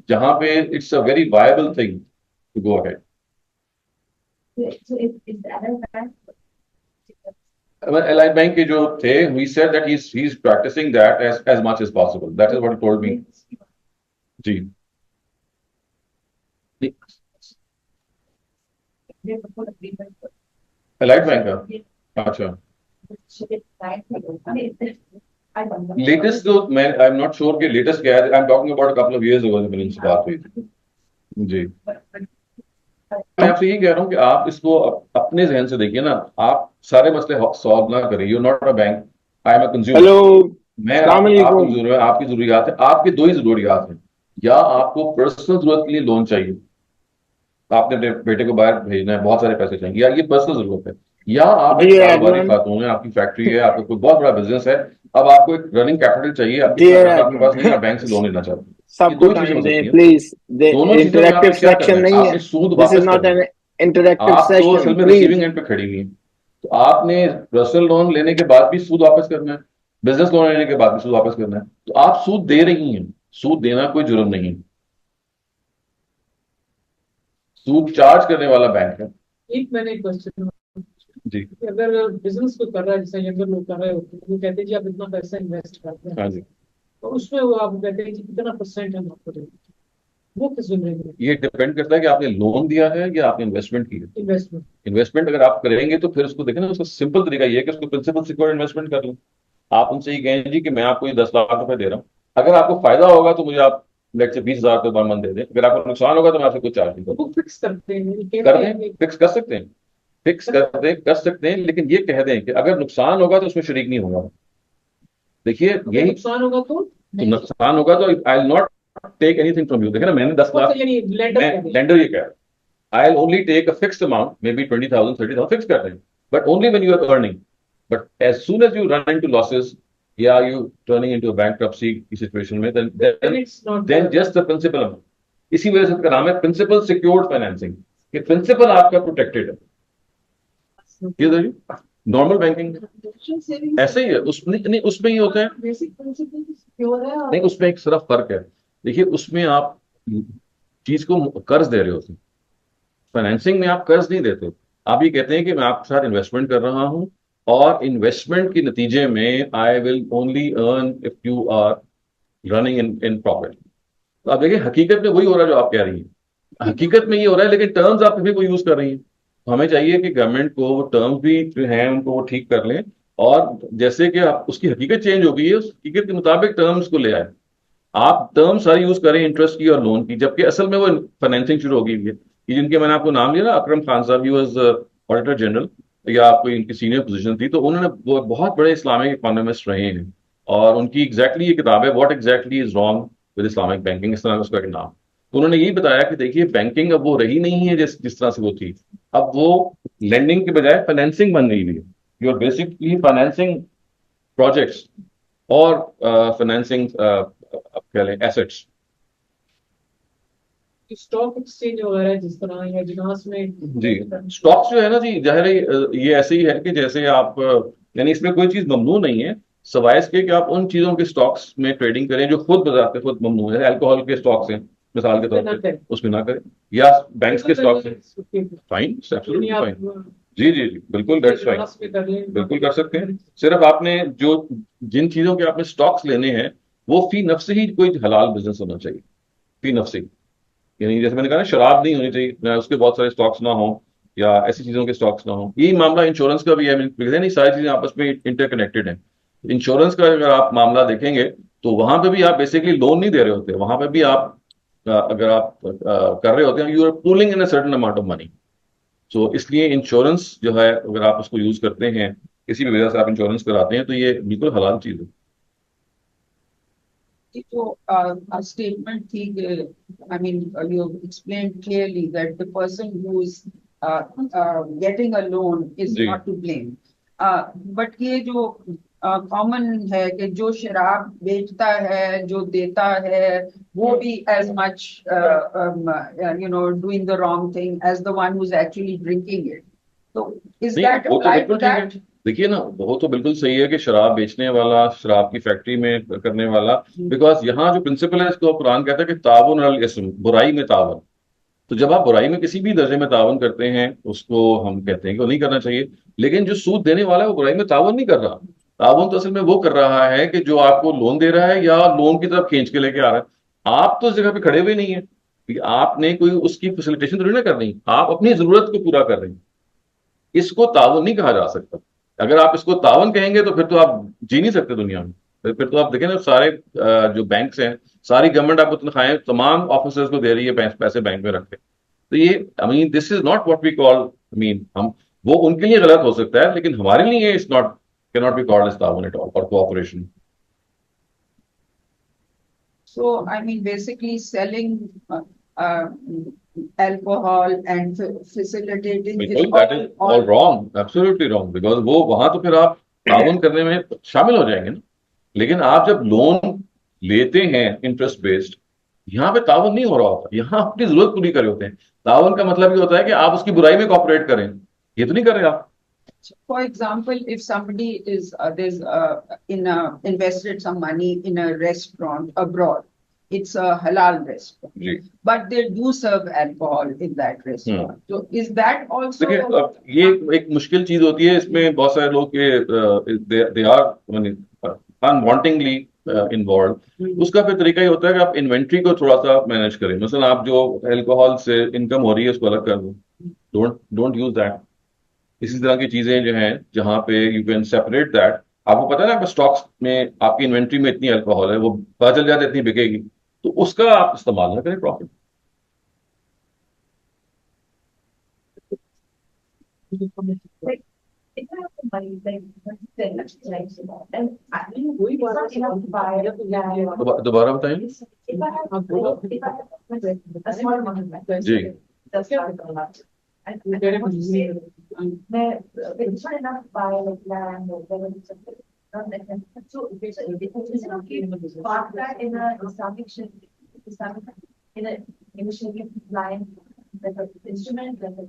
जहां पे it's a very viable thing to go ahead. Allied Bank के जो थे, he said that he's practicing that as much as possible. That is what he told me. Ji. Allied Bank का, अच्छा। Latest जो मैं आई एम नॉट श्योर कि latest क्या है, I am talking about couple of years ago जब मैंने इनसे बात हुई थी। जी, मैं आपसे ये कह रहा हूँ कि आप इसको अपने जहन से देखिए ना, आप सारे मसले सॉल्व ना करें। You not a bank, I am a consumer.
Hello,
मैं आप कंज्यूमर है, आपकी जरूरियात है, आपकी 2 ही जरूरियात हैं, या आपको पर्सनल जरूरत के लिए लोन चाहिए, आपने अपने बेटे को बाहर भेजना है, बहुत सारे पैसे चाहिए, या ये पर्सनल जरूरत है, या आप एक कारोबारी खातून है, आपकी फैक्ट्री है, आपका कोई बहुत बड़ा बिजनेस है, अब आपको एक रनिंग कैपिटल चाहिए, आपके पास नहीं, आप बैंक से लोन लेना चाहते हैं।
सबको टाइम दें प्लीज, इंटरैक्टिव सेक्शन नहीं है, this is not an interactive session,
असल में रिसीविंग एंड पे खड़ी हुई है, तो आपने पर्सनल लोन लेने के बाद भी सूद वापस करना है, बिजनेस लोन लेने के बाद भी सूद वापस करना है, तो आप सूद दे रही हैं। सूद देना कोई जुर्म नहीं है, सूद चार्ज करने वाला बैंक है।
एक मैंने एक क्वेश्चन
जी,
अगर बिजनेस को कर रहा है, जैसे यंगर लोग कर रहे होते हैं, वो कहते हैं जी आप इतना पैसा इन्वेस्ट करते हैं,
हाँ जी,
और उसमें वो आप कहते हैं कि कितना % हम आपको देंगे, वो किस जिम्मेदारी?
ये डिपेंड करता है कि आपने लोन दिया है या आपने इन्वेस्टमेंट की है। इन्वेस्टमेंट अगर आप करेंगे तो फिर उसको देखें ना, उसका सिंपल तरीका ये है कि उसको प्रिंसिपल सिक्योर्ड इन्वेस्टमेंट कर लो। आप उनसे ये कहें जी कि मैं आपको ये 10 लाख रुपए दे रहा हूँ, अगर आपको फायदा होगा तो मुझे आप लेट से 20,000 रुपये पर मंथ दे दें, अगर आपको नुकसान होगा तो मैं आपसे कुछ चार्ज नहीं करूँ।
वो फिक्स करते हैं,
कर दें, फिक्स कर सकते हैं, फिक्स कर सकते हैं, लेकिन ये कह दें कि अगर नुकसान होगा तो उसमें शरीक नहीं होगा। देखिए, यही
नुकसान होगा तो
I will not take anything from you. देखिए ना, मैंने 10 लाख, लेंडर ये कह रहा है I will only take a fixed amount, maybe 20,000 30,000 fix कर दें, but only when you are earning. But as soon as you run into losses, yeah, you turning into a bankruptcy situation में,
it's not
then just the principal amount. इसी वजह से इसका नाम है principal secured financing, कि principal आपका protected है। ये नॉर्मल बैंकिंग ऐसे ही है, उसमें नहीं, उसमें ये होता है,
बेसिक प्रिंसिपल सिक्योर है और
नहीं उसमें एक सिर्फ फर्क है। देखिए उसमें आप चीज को कर्ज दे रहे होते हैं, फाइनेंसिंग में आप कर्ज नहीं देते, आप ये कहते हैं कि मैं आपके साथ इन्वेस्टमेंट कर रहा हूं और इन्वेस्टमेंट के नतीजे में I will only earn if you are running in profit. तो आप देखिए हकीकत में वही हो रहा है जो आप कह रही हैं, हकीकत में ये हो रहा है, लेकिन टर्म्स आप फिर भी वो यूज कर रही हैं। तो हमें चाहिए कि गवर्नमेंट को वो टर्म्स भी जो हैं उनको वो ठीक कर लें, और जैसे कि आप उसकी हकीकत चेंज हो गई है, उस हकीकत के मुताबिक टर्म्स को ले आए। आप टर्म सारी यूज करें इंटरेस्ट की और लोन की, जबकि असल में वो फाइनेंसिंग शुरू हो गई है। ये जिनके मैंने आपको नाम लिया ना, अकरम खान साहब, ही वाज ऑडिटर जनरल, या आपको इनकी सीनियर पोजीशन थी, तो उन्होंने वो बहुत बड़े इस्लामिक इकोनॉमिस्ट रहे हैं, और उनकी एग्जैक्टली ये किताब है, what exactly is wrong with Islamic banking, इस तरह उसका नाम। तो उन्होंने यही बताया कि देखिए बैंकिंग अब वो रही नहीं है जिस जिस तरह से वो थी, अब वो लेंडिंग के बजाय फाइनेंसिंग बन गई है। You are basically financing projects और फाइनेंसिंग कह लें एसेट्स।
स्टॉक एक्सचेंज वगैरह जिस तरह या जिनास में
जी, स्टॉक्स जो है ना जी, जाहिर है ये ऐसे ही है कि जैसे आप यानी इसमें कोई चीज ममनू नहीं है, सवाए इसके कि आप उन चीजों के स्टॉक्स में ट्रेडिंग करें जो खुद बाजार पे खुद ममनू है। अल्कोहल के स्टॉक्स हैं मिसाल के तौर पे, उसमें ना करें, या बैंक्स के स्टॉक्स हैं, फाइन, एब्सोल्युटली फाइन। जी जी जी, बिल्कुल, दैट्स फाइन, बिल्कुल कर सकते हैं। सिर्फ आपने जो जिन चीजों के आपने स्टॉक्स लेने हैं वो फी नफ्स ही कोई हलाल बिजनेस होना चाहिए, फी नफ्स ही। यानी जैसे मैंने कहा ना, शराब नहीं होनी चाहिए, उसके बहुत सारे स्टॉक्स ना हो, या ऐसी चीजों के स्टॉक्स ना हो। यही मामला इंश्योरेंस का भी है, नहीं सारी चीजें आपस में इंटरकनेक्टेड हैं। इंश्योरेंस का अगर आप मामला देखेंगे तो वहां पे भी आप बेसिकली लोन नहीं दे रहे होते, वहां पे भी आप अगर आप कर रहे होते हैं, you are pooling in a certain amount of money. So इसलिए इंश्योरेंस जो है अगर आप उसको यूज करते हैं, किसी भी वजह से आप इंश्योरेंस कराते हैं, तो ये बिल्कुल हलाल चीज है।
जो statement थी, I mean, you explained clearly that the person who is getting a loan is
ji.
not to blame. But ये जो common है कि जो शराब बेचता है, जो देता है, वो भी as much doing the wrong thing as the one who's actually drinking it. So is
नहीं,
that
वो तो
applied
बिल्कुल
to
ठीक है।
that?
देखिए ना, वो तो बिल्कुल सही है कि शराब बेचने वाला, शराब की फैक्ट्री में करने वाला, बिकॉज यहाँ जो प्रिंसिपल है इसको कुरान कहता है कि ताउन अल इस्म, बुराई में तावन। तो जब आप बुराई में किसी भी दर्जे में तावन करते हैं, उसको हम कहते हैं कि वो नहीं करना चाहिए। लेकिन जो सूद देने वाला है वो बुराई में तावन नहीं कर रहा। तावन तो असल में वो कर रहा है कि जो आपको लोन दे रहा है या लोन की तरफ खींच के लेके आ रहा है, आप तो उस जगह पे खड़े हुए नहीं है, क्योंकि आपने कोई उसकी फैसिलिटेशन तो नहीं ना करनी, आप अपनी जरूरत को पूरा कर रहे हैं। इसको तावन नहीं कहा जा सकता। अगर आप इसको तावन कहेंगे तो फिर तो आप जी नहीं सकते दुनिया में। फिर तो आप देखें ना, सारे जो बैंक्स हैं, सारी गवर्नमेंट आपको तनख्वाहें तमाम ऑफिसर्स को दे रही है, पैसे बैंक में रख के। तो ये I mean this is not what we call, I mean हम, वो उनके लिए गलत हो सकता है, लेकिन हमारे लिए it's not, can not be called as तावन एट ऑल और cooperation.
So, I mean, basically selling alcohol and facilitating is
बिल्कुल, that is all wrong, absolutely wrong, because वो वहां तो फिर आप तावन करने में शामिल हो जाएंगे ना। लेकिन आप जब लोन लेते हैं इंटरेस्ट बेस्ड, यहाँ पे तावन नहीं हो रहा होता, यहाँ अपनी जरूरत पूरी कर रहे होते हैं। तावन का मतलब ये होता है कि आप उसकी बुराई में कॉपरेट करें, ये तो नहीं कर रहे आप।
For example, if somebody is invested some money in a restaurant abroad, it's a halal restaurant,
ji,
but they do serve alcohol in that restaurant. So is that also?
देखिए अब ये एक मुश्किल चीज होती है, इसमें बहुत सारे लोग के दे आर अनवांटिंगली इन्वॉल्व। उसका फिर तरीका ये होता है कि आप इन्वेंट्री को थोड़ा सा मैनेज करें। मसलन आप जो अल्कोहल से इनकम हो रही है उसको अलग कर दो, डोंट यूज दैट। इसी तरह की चीजें जो हैं जहां पे यू कैन सेपरेट दैट। आपको पता है ना, स्टॉक्स में आपकी इन्वेंट्री में इतनी अल्कोहल है, वो पता चल जाता है इतनी बिकेगी, तो उसका आप इस्तेमाल ना करें प्रॉफिट। दोबारा बताएंगे जी।
It's not enough buy like land or whatever. Not like that. So, is it okay to park that in a Islamic, in a Sharia line, like an instrument, like a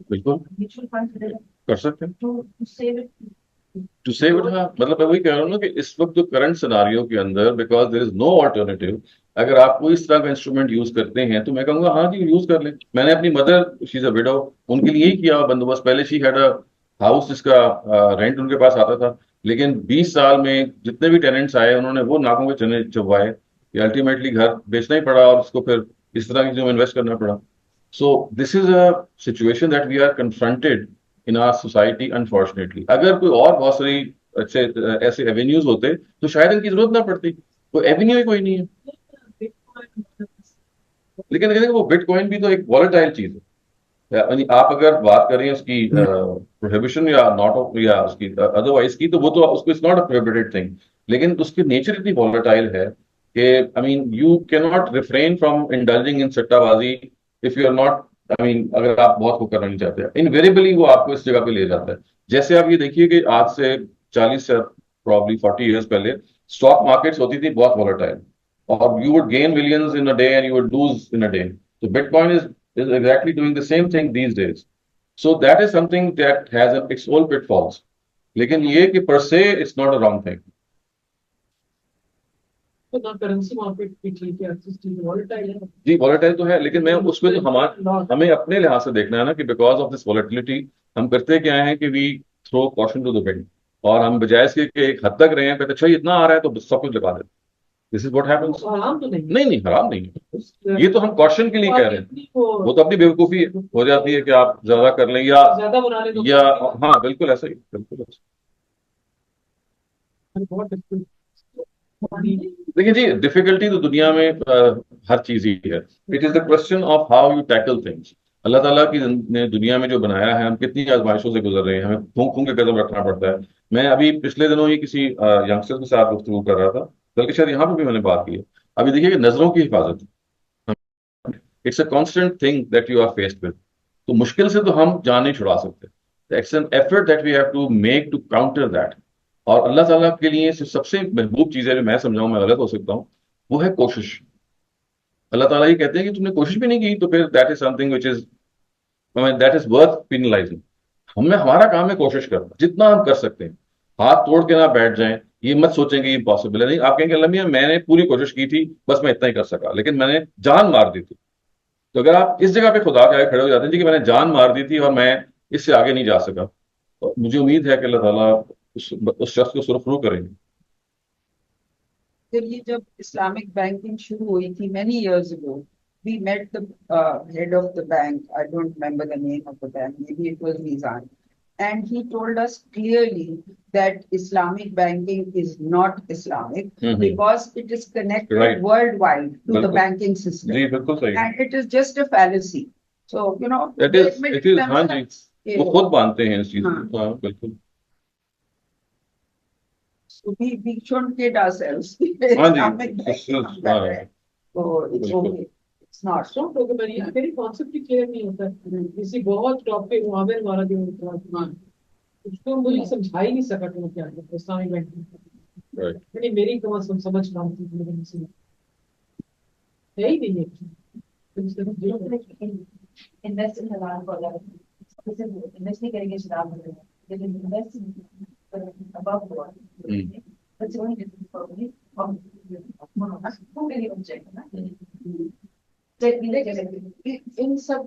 बिल्कुल
mutual fund
कर सकते हैं
to save it?
To save it. हाँ, मतलब मैं वही कह रहा हूँ ना कि इस वक्त जो करंट सिनारियो के अंदर, because there is no alternative, अगर आप कोई इस तरह का इंस्ट्रूमेंट यूज करते हैं तो मैं कहूँगा हाँ जी यूज कर लें। मैंने अपनी mother, she is a window, उनके लिए ही किया बंदोबस्त। पहले शी हैड अ हाउस जिसका रेंट उनके पास आता था, लेकिन 20 साल में जितने भी टेनेंट्स आए उन्होंने वो नाकों के चने चबवाए कि अल्टीमेटली घर बेचना ही पड़ा और उसको फिर इस तरह की जो इन्वेस्ट करना पड़ा। So this is a situation that we are confronted in our society unfortunately. अगर कोई और बहुत सारी अच्छे ऐसे एवेन्यूज होते तो शायद इनकी जरूरत ना पड़ती। तो एवेन्यू ही कोई नहीं है। लेकिन देखिए वो बिटकॉइन भी तो एक वॉलेटाइल चीज है। यानी आप अगर बात करें उसकी प्रोहिबिशन या नॉट या उसकी अदरवाइज की, तो वो तो उसको it's not a prohibited thing, लेकिन उसकी नेचर इतनी वॉलेटाइल है कि I mean you can not refrain from indulging in सट्टाबाजी if you are not, I mean अगर आप बहुत वो करना नहीं चाहते, इनवेरिएबली वो आपको इस जगह पे ले जाता है। जैसे आप ये देखिए कि आज से 40 से प्रॉब्ली 40 ईयर्स पहले स्टॉक मार्केट्स होती थी बहुत वॉलेटाइल, और you would gain millions in a day and you would lose in a day. So Bitcoin is exactly doing the same thing these days. So that is something that has its own pitfalls. लेकिन ये कि per se it's not a wrong thing.
तो ना currency market भी ठीक है, volatile है।
जी volatile तो है, लेकिन मैं उसमें तो हमें अपने लिहाज से देखना है ना कि बिकॉज ऑफ दिस वॉलेटिलिटी हम करते क्या है कि we throw caution to the wind, और हम बजाय इसके कि एक हद तक रहे हैं कहते अच्छा इतना आ रहा है तो सब कुछ लगा देते। This is what happens.
हराम तो नहीं,
नहीं नहीं हराम नहीं है, ये तो हम कॉशन के लिए कह रहे हैं। वो तो अपनी बेवकूफी हो जाती है कि आप ज्यादा कर लें या
ज्यादा बना ले तो
या हाँ बिल्कुल ऐसा ही, बिल्कुल ऐसा।
बहुत
देखिए जी डिफिकल्टी तो दुनिया में हर चीज ही है। It is the question of how you tackle things. Allah ताला की ने दुनिया में जो बनाया है, हम कितनी आजमाइशों से गुजर रहे हैं, हमें फूंक फूंक के कदम रखना पड़ता है। मैं अभी पिछले दिनों ही किसी यंगस्टर के साथ गुफ्तगू कर रहा था, बल्कि शायद यहाँ पर भी मैंने बात की है। अभी देखिए कि नजरों की हिफाजत, it's a constant thing that you are faced with. तो मुश्किल से तो हम जान नहीं छुड़ा सकते, it's an effort that we have to make to counter that. और अल्लाह ताला के लिए सबसे महबूब चीज है, जो मैं समझाऊं, मैं गलत हो सकता हूँ, वो है कोशिश। अल्लाह ताला ही कहते हैं कि तुमने कोशिश भी नहीं की तो फिर that is something which is that is worth penalising. हमारा काम है कोशिश करना, जितना हम कर सकते हैं। हाथ तोड़ के ना बैठ जाएं, ये मत सोचें कि ये इम्पॉसिबल है। नहीं, आप कहेंगे अल्लाह मियां मैंने पूरी कोशिश की थी, बस मैं इतना ही कर सका, लेकिन मैंने जान मार दी थी। तो अगर आप इस जगह पे खुदा के आगे खड़े हो जाते हैं जी कि मैंने जान मार दी थी और मैं इससे आगे नहीं जा सका, तो मुझे उम्मीद है कि अल्लाह ताला उस शख्स को सुरखरू करेंगे।
फिर ये जब इस्लामिक बैंकिंग शुरू हुई थी many years ago, we met the head of the bank. I don't remember the name of the bank. Maybe it was Mizan. And he told us clearly that Islamic banking is not Islamic because it is connected worldwide to the banking system.
जी बिल्कुल सही।
And it is just a fallacy. So, you know,
it is हाँ जी, वो खुद मानते हैं इस चीज को। हाँ बिल्कुल।
So we shouldn't kid ourselves.
हाँ जी,
So it's okay. It's not.
So मेरी कॉन्सेप्ट ही क्लियर नहीं होता है। किसी बहुत टॉप पे मुआविर हमारा जो उसको मुझे समझा ही नहीं सका कि वो क्या है इस्लामिक बैंकिंग। यानी मेरी समझ काम थी, लेकिन है ही नहीं है।
इन्वेस्ट इन हलाल वाला, इन्वेस्ट नहीं करेंगे शराब में, लेकिन invest above board. That's the only difference for me. Very object ना। इन सब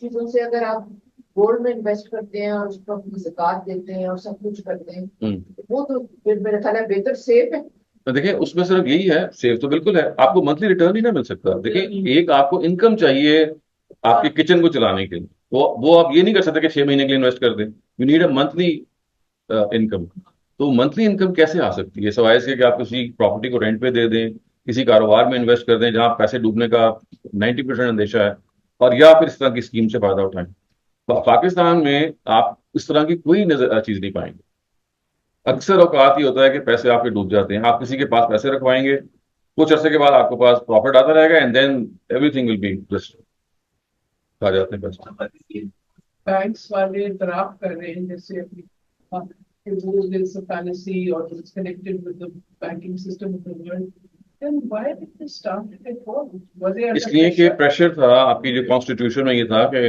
चीजों से अगर आप गोल्ड में इन्वेस्ट करते हैं और उसको अपनी ज़कात देते हैं और सब कुछ करते हैं, वो तो फिर मेरा ख्याल है बेहतर सेफ है।
तो देखिए उसमें सिर्फ यही है, सेफ तो बिल्कुल है, आपको मंथली रिटर्न ही ना मिल सकता। देखिए एक आपको इनकम चाहिए आपके किचन को चलाने के लिए, वो आप ये नहीं कर सकते कि 6 महीने के लिए इन्वेस्ट कर दें। You need a monthly income. तो मंथली इनकम कैसे आ सकती है, सवाए इसके कि आप किसी प्रॉपर्टी को रेंट पे दे दें, किसी कारोबार में इन्वेस्ट कर दें जहां पैसे डूबने का 90% अंदेशा है, और या फिर इस तरह की स्कीम से फायदा उठाएं। पाकिस्तान में आप इस तरह की कोई चीज नहीं पाएंगे। अक्सर औकात ही होता है कि पैसे आपके डूब जाते हैं, आप किसी के पास पैसे रखवाएंगे, कुछ अर्से के बाद आपके पास प्रॉफिट आता रहेगा and then everything will be destroyed. खा जाते हैं पैसे।
बैंक्स वाले ड्राफ्ट कर रहे हैं जैसे अपनी there's a fallacy or it's connected with the banking system of the world. Then why did they start it at all? Was they under
इसलिए कि
pressure?
प्रेशर था आपकी जो कॉन्स्टिट्यूशन में ये था कि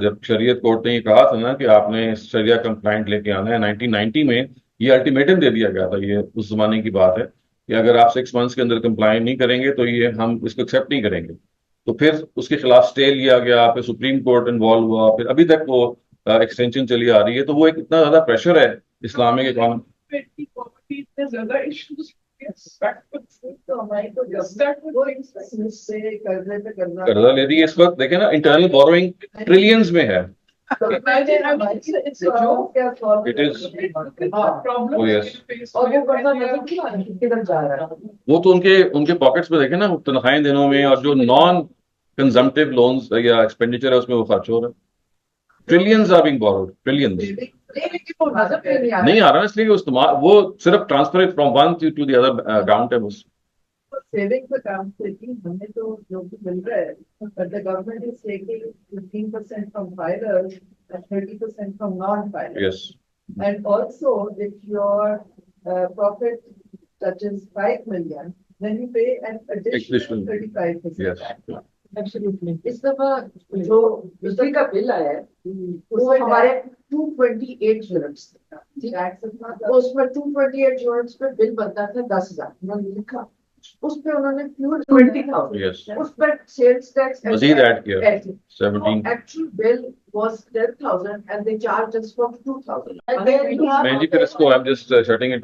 जब शरीयत कोर्ट ने ये कहा था ना कि आपने शरिया कंप्लाइंट लेके आना है 1990 में ये अल्टीमेटम दे दिया गया था। ये उस जमाने की बात है कि अगर आप 6 मंथ्स के अंदर कंप्लाइंट नहीं करेंगे तो ये हम इसको एक्सेप्ट नहीं करेंगे। तो फिर उसके खिलाफ स्टे लिया गया, फिर सुप्रीम कोर्ट इन्वॉल्व हुआ, फिर अभी तक वो एक्सटेंशन चली आ रही है। तो वो एक इतना ज्यादा प्रेशर है Islamic economy.
There's other issues. Yes,
कर्जा ले रही है इस वक्त, देखे ना इंटरनल बोरोइंग ट्रिलियंस में है।
it's a joke.
It is
Problem.
Oh, yes.
और वो कर्जा किधर जा रहा है?
वो तो उनके पॉकेट्स में देखे ना तनख्वाही दिनों में, और जो नॉन कंजम्पटिव लोन्स या एक्सपेंडिचर है उसमें वो खर्च हो रहा है। Trillions are being borrowed, trillions नहीं आ रहा है, इसलिए वो सिर्फ transfer from one to the other account है बस।
सेविंग्स अकाउंट से कि हमें तो जो भी मिल रहा है, but the government is taking 15% from filers and 30% from non-filers.
Yes.
And also, if your profit touches 5 million, then you pay an additional 35%.
Yes.
Absolutely.
इस दफा जो बिजली का बिल आया है वो हमारे 228 यूनिट्स उसमें 228 यूनिट्स पे बिल बनता था 10,000 उन्होंने लिखा, उस पे उन्होंने प्योर 20,000
Yes.
उस पर सेल्स टैक्स
मजीद ऐड किया 17।
Actual bill was 10,000 and they charged us for 2,000.
मैं जी फिर इसको I am just shutting it